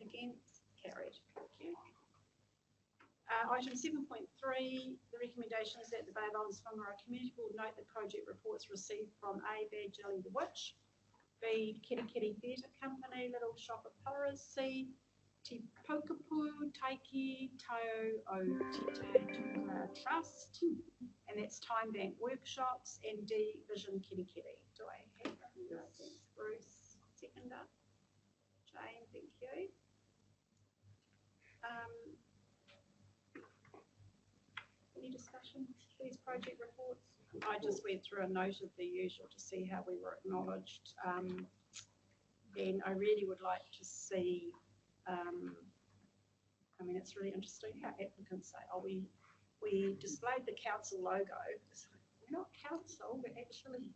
Against? Carried. Thank you. Item 7.3, the recommendation is that the Bay of Islands-Whangaroa Community Board note the project reports received from A, Bad Jelly the Witch, B, Kitty Kitty Theatre Company, Little Shop of Horrors, C, Te Pokapū Taiki Tau o Tite Tukuna Trust, and that's Time Bank Workshops, and D, Vision Kitty Kitty. Do I have that? Bruce, seconder. Jane, thank you. Any discussion for these project reports? I just went through and noted the usual to see how we were acknowledged. And I really would like to see, I mean, it's really interesting how applicants say, oh, we displayed the council logo. It's like, we're not council, we're actually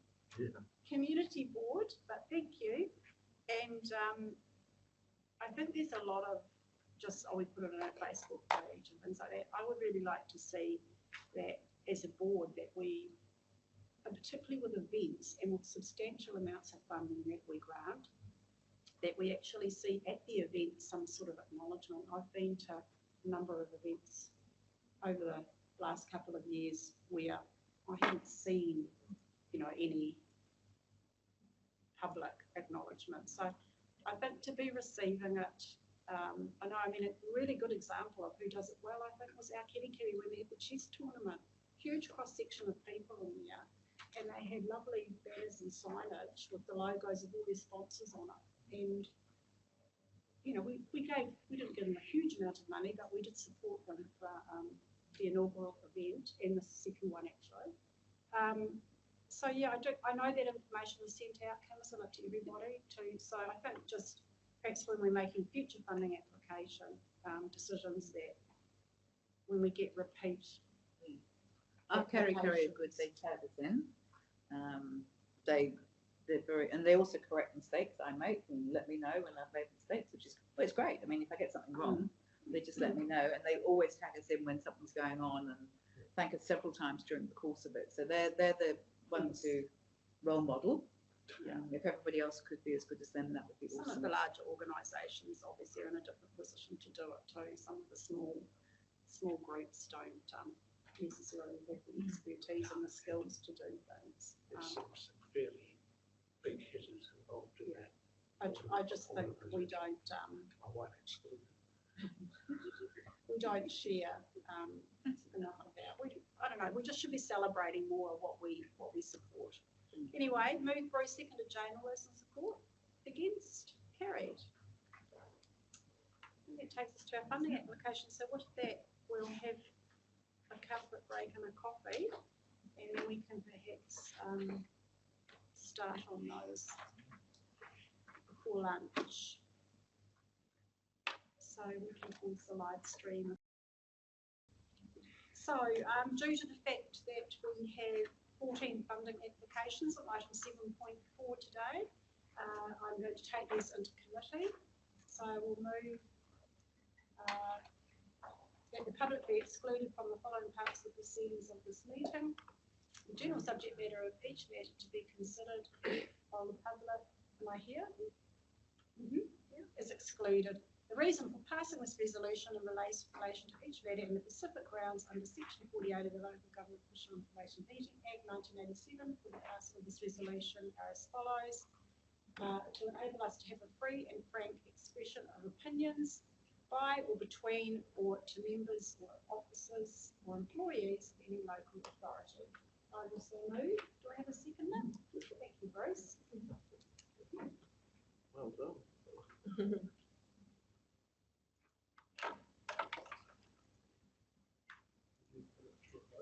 community board, but thank you. And I think there's a lot of just, oh, we put it on our Facebook page and things like that. I would really like to see that as a board that we, particularly with events and with substantial amounts of funding that we grant, that we actually see at the event some sort of acknowledgement. I've been to a number of events over the last couple of years where I haven't seen, you know, any public acknowledgement. So I think to be receiving it, I mean, a really good example of who does it well, I think, was our Kitty Kitty when they had the chess tournament. Huge cross-section of people in there, and they had lovely banners and signage with the logos of all their sponsors on it. And, you know, we didn't give them a huge amount of money, but we did support them for the inaugural event and the second one, actually. So, yeah, I know that information was sent out, Kim, isn't it, to everybody too. So I think just perhaps when we're making future funding application decisions, that when we get repeat. I'll carry a good detail with them. They they're very, and they also correct mistakes I make and let me know when I've made mistakes, which is, well, it's great. I mean, if I get something wrong, they just let me know, and they always tag us in when something's going on and thank us several times during the course of it. So they're the one to role model. If everybody else could be as good as them, that would be Some awesome. of the larger organisations obviously are in a different position to do it too. Some of the small groups don't necessarily have the expertise and the skills to do things. There's some fairly big hitters involved in that. I just think we don't I won't exclude we don't share enough about. I don't know. We just should be celebrating more what we support. Anyway, move Bruce, seconded Jane. All those in support? Against? Carried. And that takes us to our funding application. So with that, we'll have a comfort break and a coffee, and then we can perhaps start on those before lunch. So we can pause the live stream. So due to the fact that we have 14 funding applications on item 7.4 today, I'm going to take these into committee. So we'll move that the public be excluded from the following parts of the proceedings of this meeting. The general subject matter of each matter to be considered by the public, am I here? Is excluded. The reason for passing this resolution in relation to each matter in the specific grounds under section 48 of the Local Government Official Information Meeting Act 1987 for the passing of this resolution are as follows. To enable us to have a free and frank expression of opinions by or between or to members or officers or employees of any local authority. I will so move. Do I have a second? Thank you, Bruce. Well done.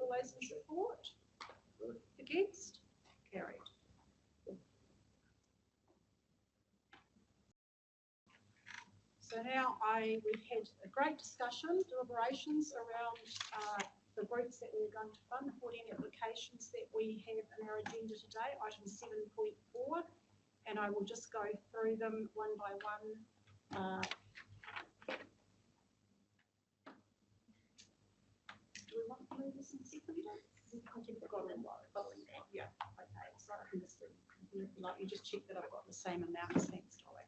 All those in support? Against? Carried. So now we've had a great discussion, deliberations around the groups that we're going to fund, the 14 applications that we have in our agenda today, item 7.4, and I will just go through them one by one. Do we want to move this in second? I think we've got them following that. Yeah, okay, so I can just, like, you just check that I've got the same amounts, thanks, Dolly.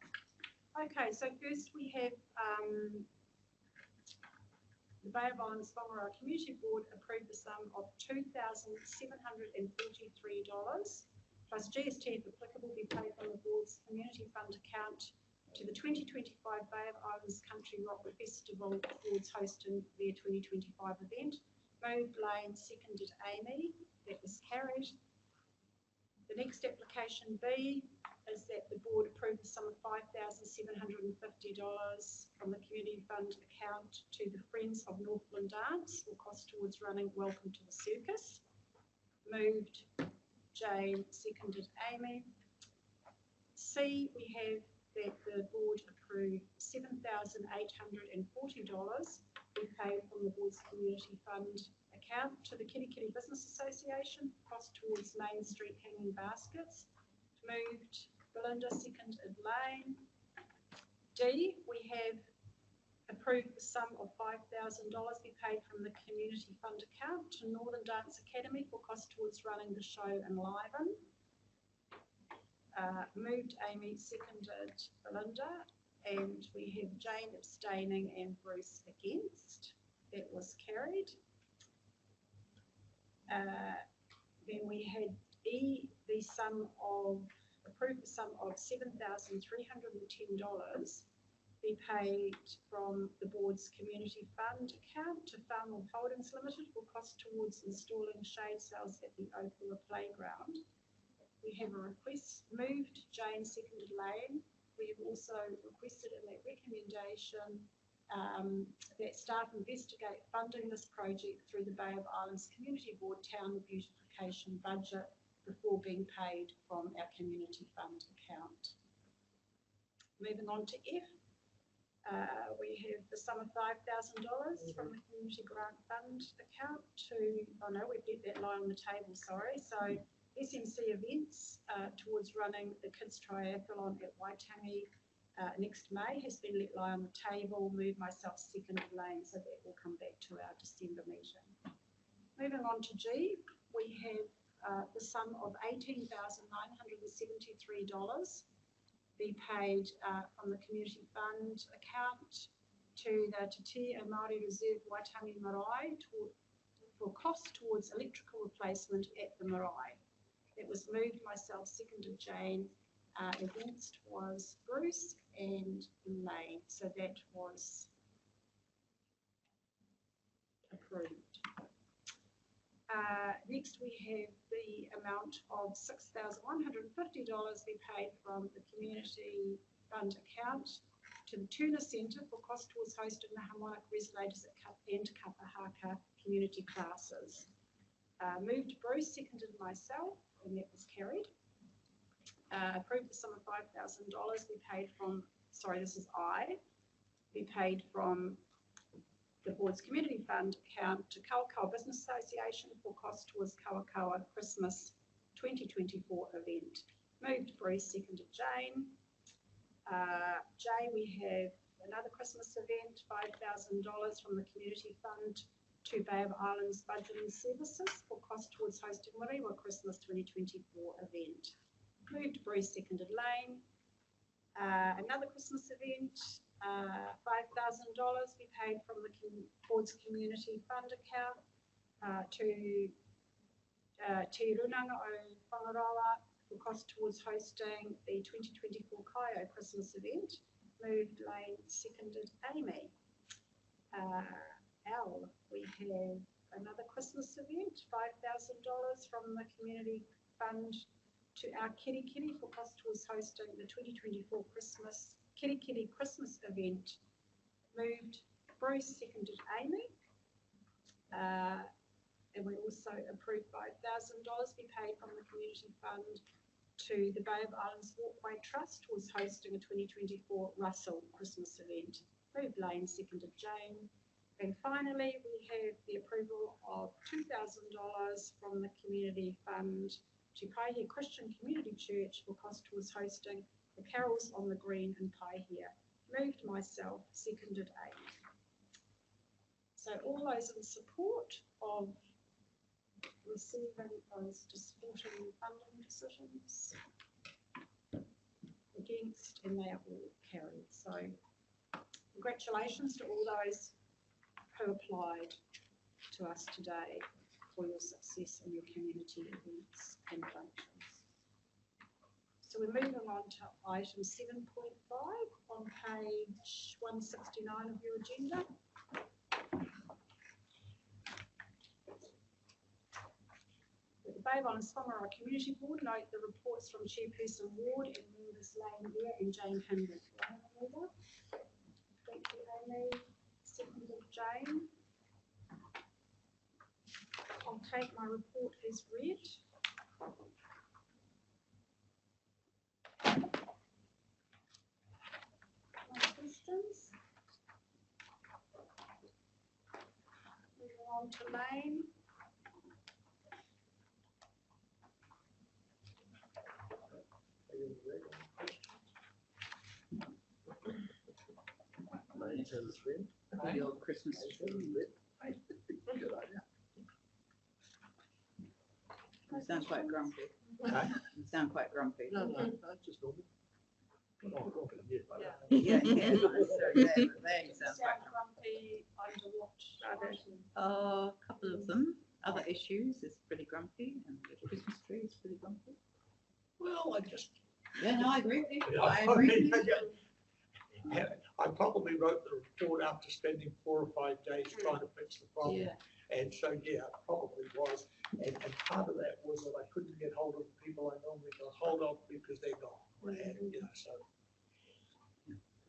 Okay, so first we have the Bay of Islands-Whangaroa Community Board approved the sum of $2,743 plus GST if applicable be paid from the board's community fund account to the 2025 Bay of Islands Country Rock Festival towards hosting their 2025 event. Moved Lane, seconded Amy. That was carried. The next application B is that the board approved the sum of $5,750 from the community fund account to the Friends of Northland Dance for cost towards running Welcome to the Circus. Moved Jane, seconded Amy. C, we have that the board approved $7,840 we paid from the board's community fund account to the Kitty Kitty Business Association, cost towards Main Street hanging baskets. Moved Belinda, seconded Lane. D, we have approved the sum of $5,000 be paid from the community fund account to Northern Dance Academy for cost towards running the show and liven. Moved Amy, seconded Belinda, and we have Jane abstaining and Bruce against. That was carried. Then we had E, the sum of, approved the sum of $7,310 be paid from the board's community fund account to Farmwell Holdings Limited for cost towards installing shade sails at the Opua Playground. We have a request. Moved Jane, seconded Lane. We have also requested in that recommendation that staff investigate funding this project through the Bay of Islands Community Board Town Beautification budget before being paid from our community fund account. Moving on to F, we have the sum of $5,000 from the community grant fund account to, oh no, we've let that lie on the table, sorry. So SMC events towards running the Kids Triathlon at Waitangi next May has been let lie on the table. Move myself second lane, so that will come back to our December meeting. Moving on to G, we have the sum of $18,973 be paid from the Community Fund account to the Te Tii o Māori Reserve Waitangi Marae for cost towards electrical replacement at the marae. It was moved myself, seconded Jane. Against was Bruce and Lane, so that was approved. Next we have the amount of $6,150 be paid from the Community Fund account to the Tuna Centre for cost towards hosting the harmonic resonators and Kapahaka community classes. Moved Bruce, seconded myself, and that was carried. Approved the sum of $5,000 be paid from, sorry, this is be paid from the board's community fund account to Kawakawa Business Association for cost towards Kawakawa Christmas 2024 event. Moved Bruce, seconded Jane. Jay, we have another Christmas event, $5,000 from the community fund to Bay of Islands Budgeting Services for cost towards hosting Muriwa Christmas 2024 event. Moved Bruce, seconded Lane. Another Christmas event, $5,000 be paid from the board's community fund account to Te Runanga o Whangaroa for cost towards hosting the 2024 Kaio Christmas event. Moved Lane, seconded Amy. L, we have another Christmas event, $5,000 from the community fund to our Kitty for cost towards hosting the 2024 Kitty Christmas event. Moved Bruce, seconded Amy. And we also approved $5,000 be paid from the community fund to the Bay of Islands Walkway Trust towards hosting a 2024 Russell Christmas event. Moved Lane, seconded Jane. And finally, we have the approval of $2,000 from the community fund to Paihia Christian Community Church for cost towards hosting the Carols on the Green in Paihia. Moved myself, seconded Amy. So all those in support of receiving those supporting funding decisions, against, and they are all carried. So congratulations to all those who applied to us today for your success in your community events and functions. So we're moving on to item 7.5 on page 169 of your agenda. The Bay of Islands-Whangaroa Community Board note the reports from Chairperson Ward and members Lane Beer and Jane Hindman. Thank you, Amy. Seconded Jane. I'll take my report as read. No questions? Moving on to Lane. The old Christmas tree. Good idea. You sound quite grumpy. Huh? You sound quite grumpy. No, that's just normal. Oh, grumpy, yeah. Yeah, yeah. So, yeah, there you sound quite grumpy. Under what other? A couple of them. Other issues is pretty grumpy, and the Christmas tree is pretty grumpy. Well, I just. Yeah, no, I agree with you. Yeah, I agree with you. Yeah, I probably wrote the report after spending 4 or 5 days trying to fix the problem. Yeah. And so, yeah, it probably was. And part of that was that I couldn't get hold of the people I normally got hold of because they're gone. And, you know, so,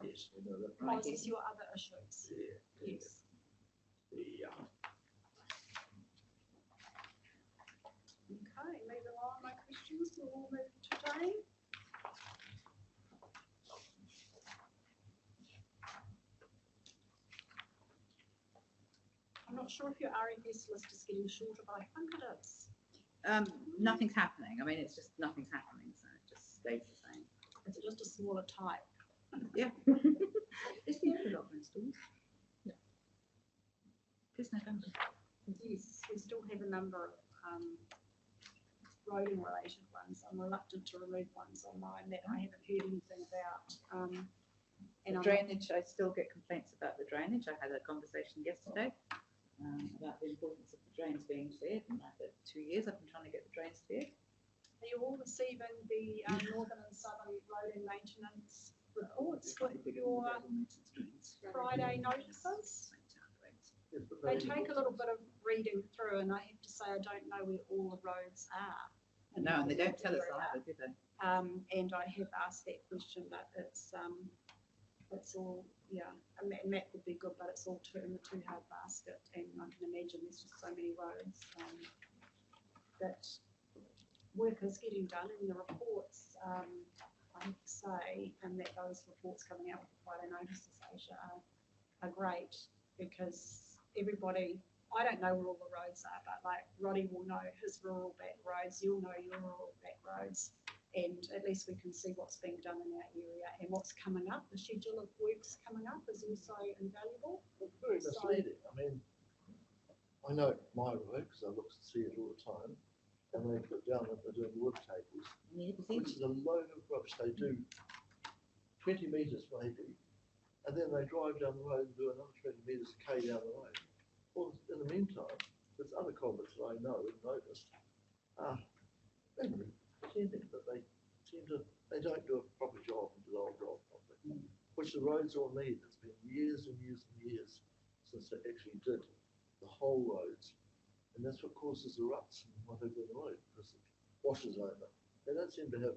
yes. You know, that, What is your other issues? yeah. Yes. Yeah. Okay, moving on. No questions. We'll move to Jane. I'm not sure if your RFS list is getting shorter, but I think it is. Nothing's happening. I mean, it's just nothing's happening, so it just stays the same. Is it just a smaller type? Yeah. Is the envelope installed? Yeah. This November. Yes, we still have a number of roading related ones. I'm reluctant to remove ones on mine that I haven't heard anything about. And drainage, I still get complaints about the drainage. I had a conversation yesterday about the importance of the drains being cleared. And after 2 years, I've been trying to get the drains cleared. Are you all receiving the northern and southern road and maintenance reports with your Friday notices? They take a little bit of reading through, and I have to say I don't know where all the roads are. No, and they don't tell us either, do they? And I have asked that question, but it's all, yeah, and that would be good, but it's all in the too hard basket, and I can imagine there's just so many roads that work is getting done, and the reports, I have to say, and that those reports coming out with the Friday notices, Asia, are great, because everybody, I don't know where all the roads are, but like Roddy will know his rural back roads, you'll know your rural back roads, and at least we can see what's being done in our area and what's coming up. The schedule of works coming up is also invaluable. It's very misleading. I mean, I know my road because I look to see it all the time, and they put down that they're doing wood tables, which is a load of rubbish. They do 20 metres maybe, and then they drive down the road and do another 20 metres K down the road. Well, in the meantime, there's other culverts that I know and noticed they're pretending that they don't do a proper job and do the whole job properly, which the roads all need. It's been years and years and years since they actually did the whole roads, and that's what causes the ruts and whatever in the road, because it washes over. They don't seem to have,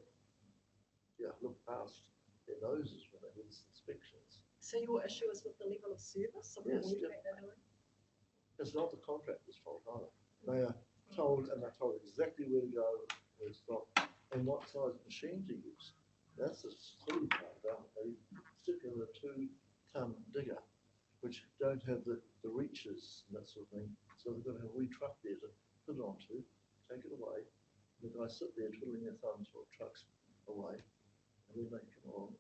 look past their noses when they do these inspections. So your issue is with the level of service of the work that they're doing? It's not the contractor's fault either. They are told, and they're told exactly where to go, where to stop, and what size machine to use. That's the silly part about it. They stick in a 2-ton digger, which don't have the reaches and that sort of thing. So they've got to have a wee truck there to put it onto, take it away. And the guys sit there twiddling their thumbs while the truck's away, and then they come along.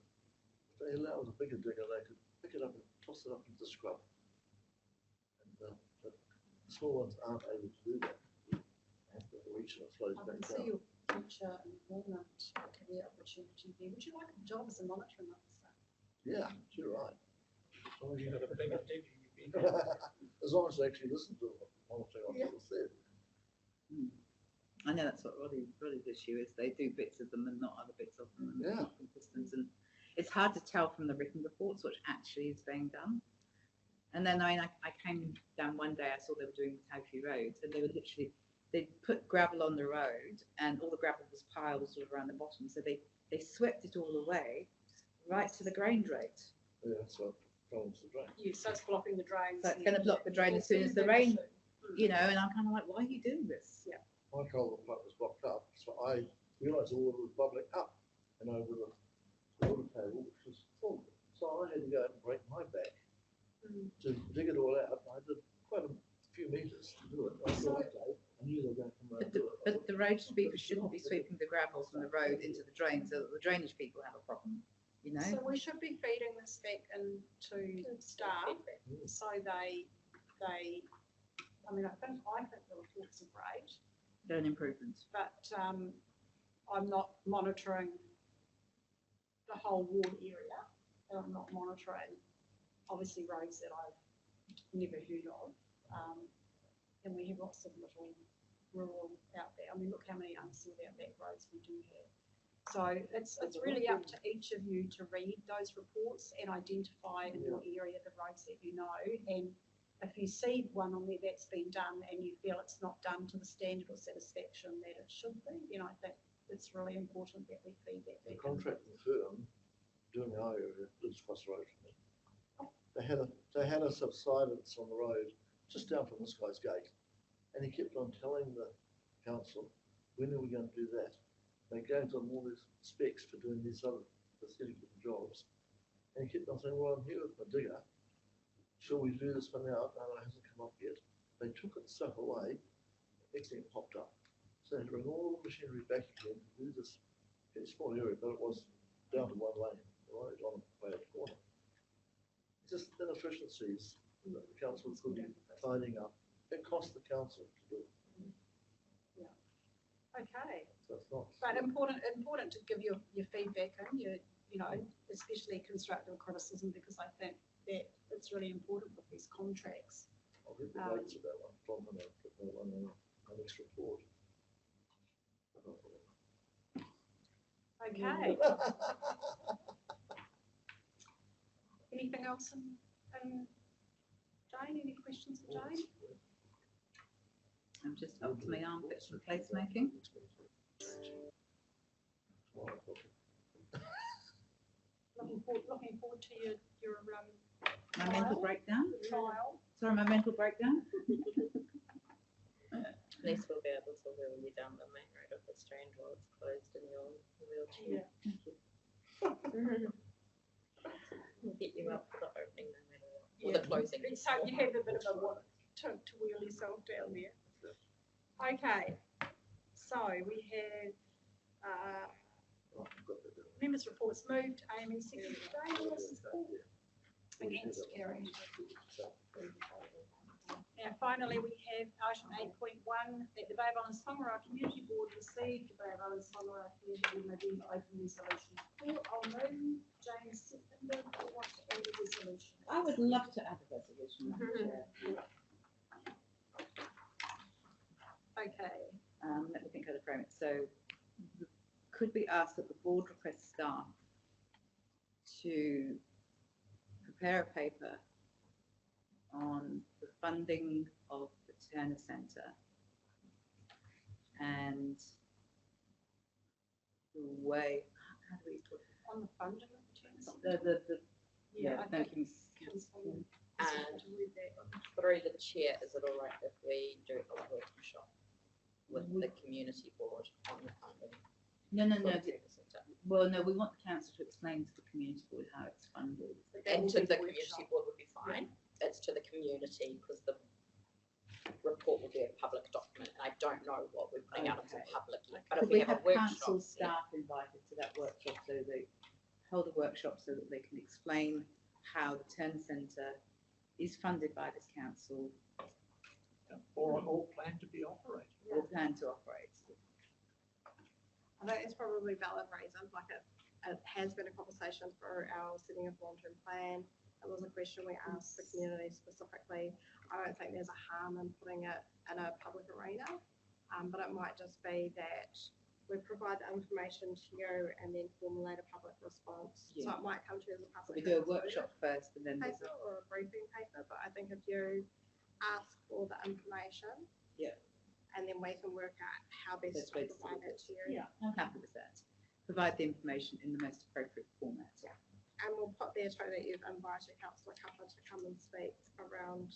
If they allow the bigger digger, they could pick it up and toss it up into the scrub. And the small ones aren't able to do that. They have to reach and it flows I back can see down. your future employment career opportunity there. Would you like a job as a monitoring officer? Yeah, you're right. As long as you have a bigger digger, you'd be As long as they actually listen to what monitoring officers said. I know that's what Roddy's issue is. They do bits of them and not other bits of them. And Yeah. Systems, and it's hard to tell from the written reports what actually is being done. And then I came down one day, I saw they were doing the Taufi Road, and they were literally, they put gravel on the road, and all the gravel was piled all around the bottom. So they swept it all away, right to the grain rate. Yeah, so problems the drain. Yeah, so it's blocking the drains. So it's going to block the drain as soon as the rain, and I'm kind of like, why are you doing this? Yeah. My culvert pipe was blocked up, so I realised the water was bubbling up and over the water table, which was full. So I had to go out and break my back to dig it all out. I did quite a few metres to do it. I knew they were going to come around and do it. But the road sweeper shouldn't be sweeping the gravel from the road into the drain, so that the drainage people have a problem. So we should be feeding this back into staff, so they. I mean, I think the reports are great. They're an improvement. But I'm not monitoring the whole ward area, and I'm not monitoring obviously roads that I've never heard of, and we have lots of little rural out there. I mean, look how many unsealed out back roads we do have. So it's really up to each of you to read those reports and identify in your area the roads that you know. And if you see one on there that's been done and you feel it's not done to the standard or satisfaction that it should be, I think it's really important that we feed that back. The contracting firm doing our area lives across the road from me. They had a subsidence on the road just down from this guy's gate, and he kept on telling the council, when are we going to do that? They gave them all these specs for doing these other pathetic jobs, and he kept on saying, well, I'm here with my digger, shall we do this for now? No, it hasn't come up yet. They took it stuff away, everything popped up. So to bring all the machinery back again, do this very small area, but it was down to one lane, right on the way of the corner. Just inefficiencies that the council could be tidying up. It cost the council to do it. Okay. So it's not. But important to give your feedback and you know, especially constructive criticism, because I think that it's really important with these contracts. I'll get the rates of that one from them and put that one on my next report. Okay. Anything else in Jane? Any questions for Jane? I'm just up to my armpits for placemaking. Looking forward to your My mental breakdown. trial. Sorry, my mental breakdown. At least we'll be able to wheel you down the main road of the Strand while it's closed in your wheelchair. We'll get you up for the opening no matter what. Or the closing. So you have a bit of a walk to wheel yourself down there. Okay, so we have members' reports moved. Amy, second. Against carried. Now finally, we have item 8.1 that the Bay of Islands-Whangaroa Community Board received the Bay of Islands-Whangaroa Community Living Open Resolution. I'll move. James seconded. Who wants to add a resolution? I would love to add a resolution, Madam Chair. Okay. Let me think how to frame it. So could we ask that the board request staff to prepare a paper on the funding of the Turner Centre and the way, how do we put it? On the funding of the Turner Centre? Yeah, thank you. And through the chair, is it all right if we do a workshop with the community board on the funding? No. for the Turner Centre? Well, no, we want the council to explain to the community board how it's funded. And to the community board would be fine. It's to the community because the report will be a public document. And I don't know what we're putting out into the public yet. But if Could we have have a council workshop, staff invited to that workshop so they hold a workshop so that they can explain how the Turner Centre is funded by this council Or plan to be operated. or plan to operate. I think it's probably valid reasons, like it has been a conversation for our setting of long-term plan. It was a question we asked the community specifically. I don't think there's a harm in putting it in a public arena, but it might just be that we provide the information to you and then formulate a public response. So Yeah. it might come to you as a So public. we do a workshop first and then there's Paper or a briefing paper, but I think if you ask for the information. Yeah. And then we can work out how best Best to way to provide do it to you. Yeah, I'm happy with that. Provide the information in the most appropriate format. Yeah. And we'll put there too that you've invited Councillor Cupper to come and speak around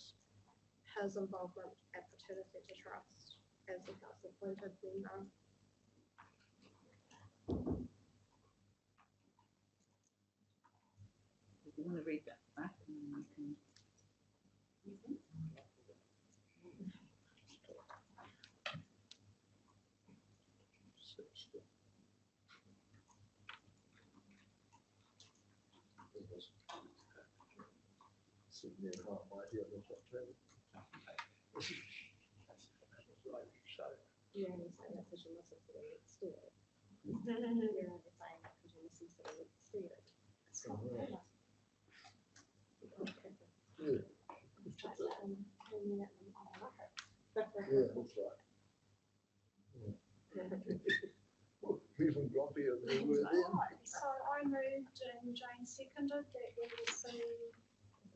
his involvement at the Turner Centre Trust as a council appointed member. If you want to read that back, and then we can. You're only saying that because you listen to the next step. You're only saying that because you listen to the next step. It's not fair. Yeah, that's right. Even grumpier than we were then. Right, so I moved and Jane seconded that we receive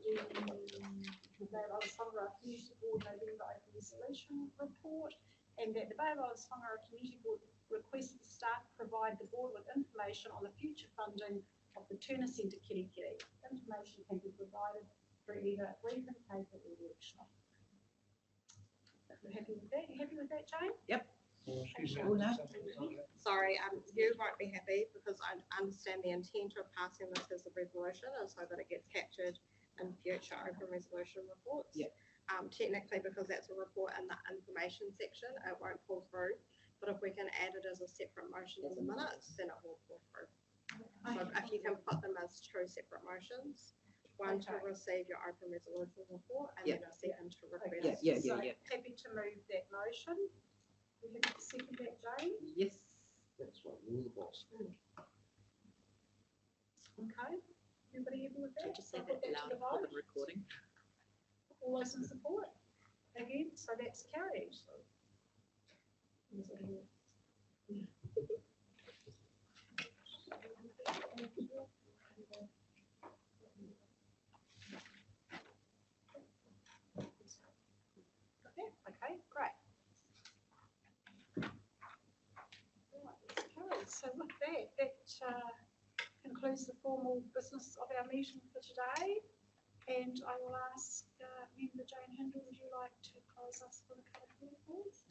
the Bay of Islands-Whangaroa Community Board November Open Resolution report, and that the Bay of Islands-Whangaroa Community Board requests the staff provide the board with information on the future funding of the Turner Centre Kitty. Information can be provided through either briefing paper or workshop. You happy with that? You happy with that, Jane? Yep. Excuse me. Oh, no. Sorry, you won't be happy because I understand the intent of passing this as a resolution is so that it gets captured in future open resolution reports. Yeah. Technically, because that's a report in the information section, it won't pull through. But if we can add it as a separate motion in the minutes, then it will fall through. So if you can put them as two separate motions, one to receive your open resolution report and then a second to request. So happy to move that motion. We have to second that, Jane? Yes. That's right, you're the boss. Okay, everybody happy with that? Just say I'll that put to loud the for the vote. recording. All those in support? Again, so that's carried. Okay, great. Okay, so with that concludes the formal business of our meeting for today. And I will ask Member Jane Hindle, would you like to close us for the code please?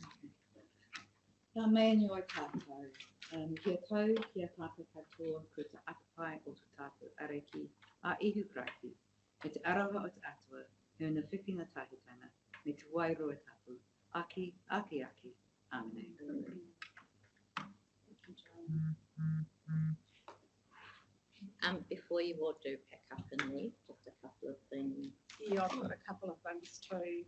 Ka mea ni oi tātou. Kia tau, kia tātou katoa, ko te atapai o te tātou areki, a ihu kraki. Me te arawa o te atua, me una whiwhinga tahitanga, me te wairua tapu, aki, aki, aki, amene. Before you all do pack up and leave, just a couple of things. Yeah, I've got a couple of things too.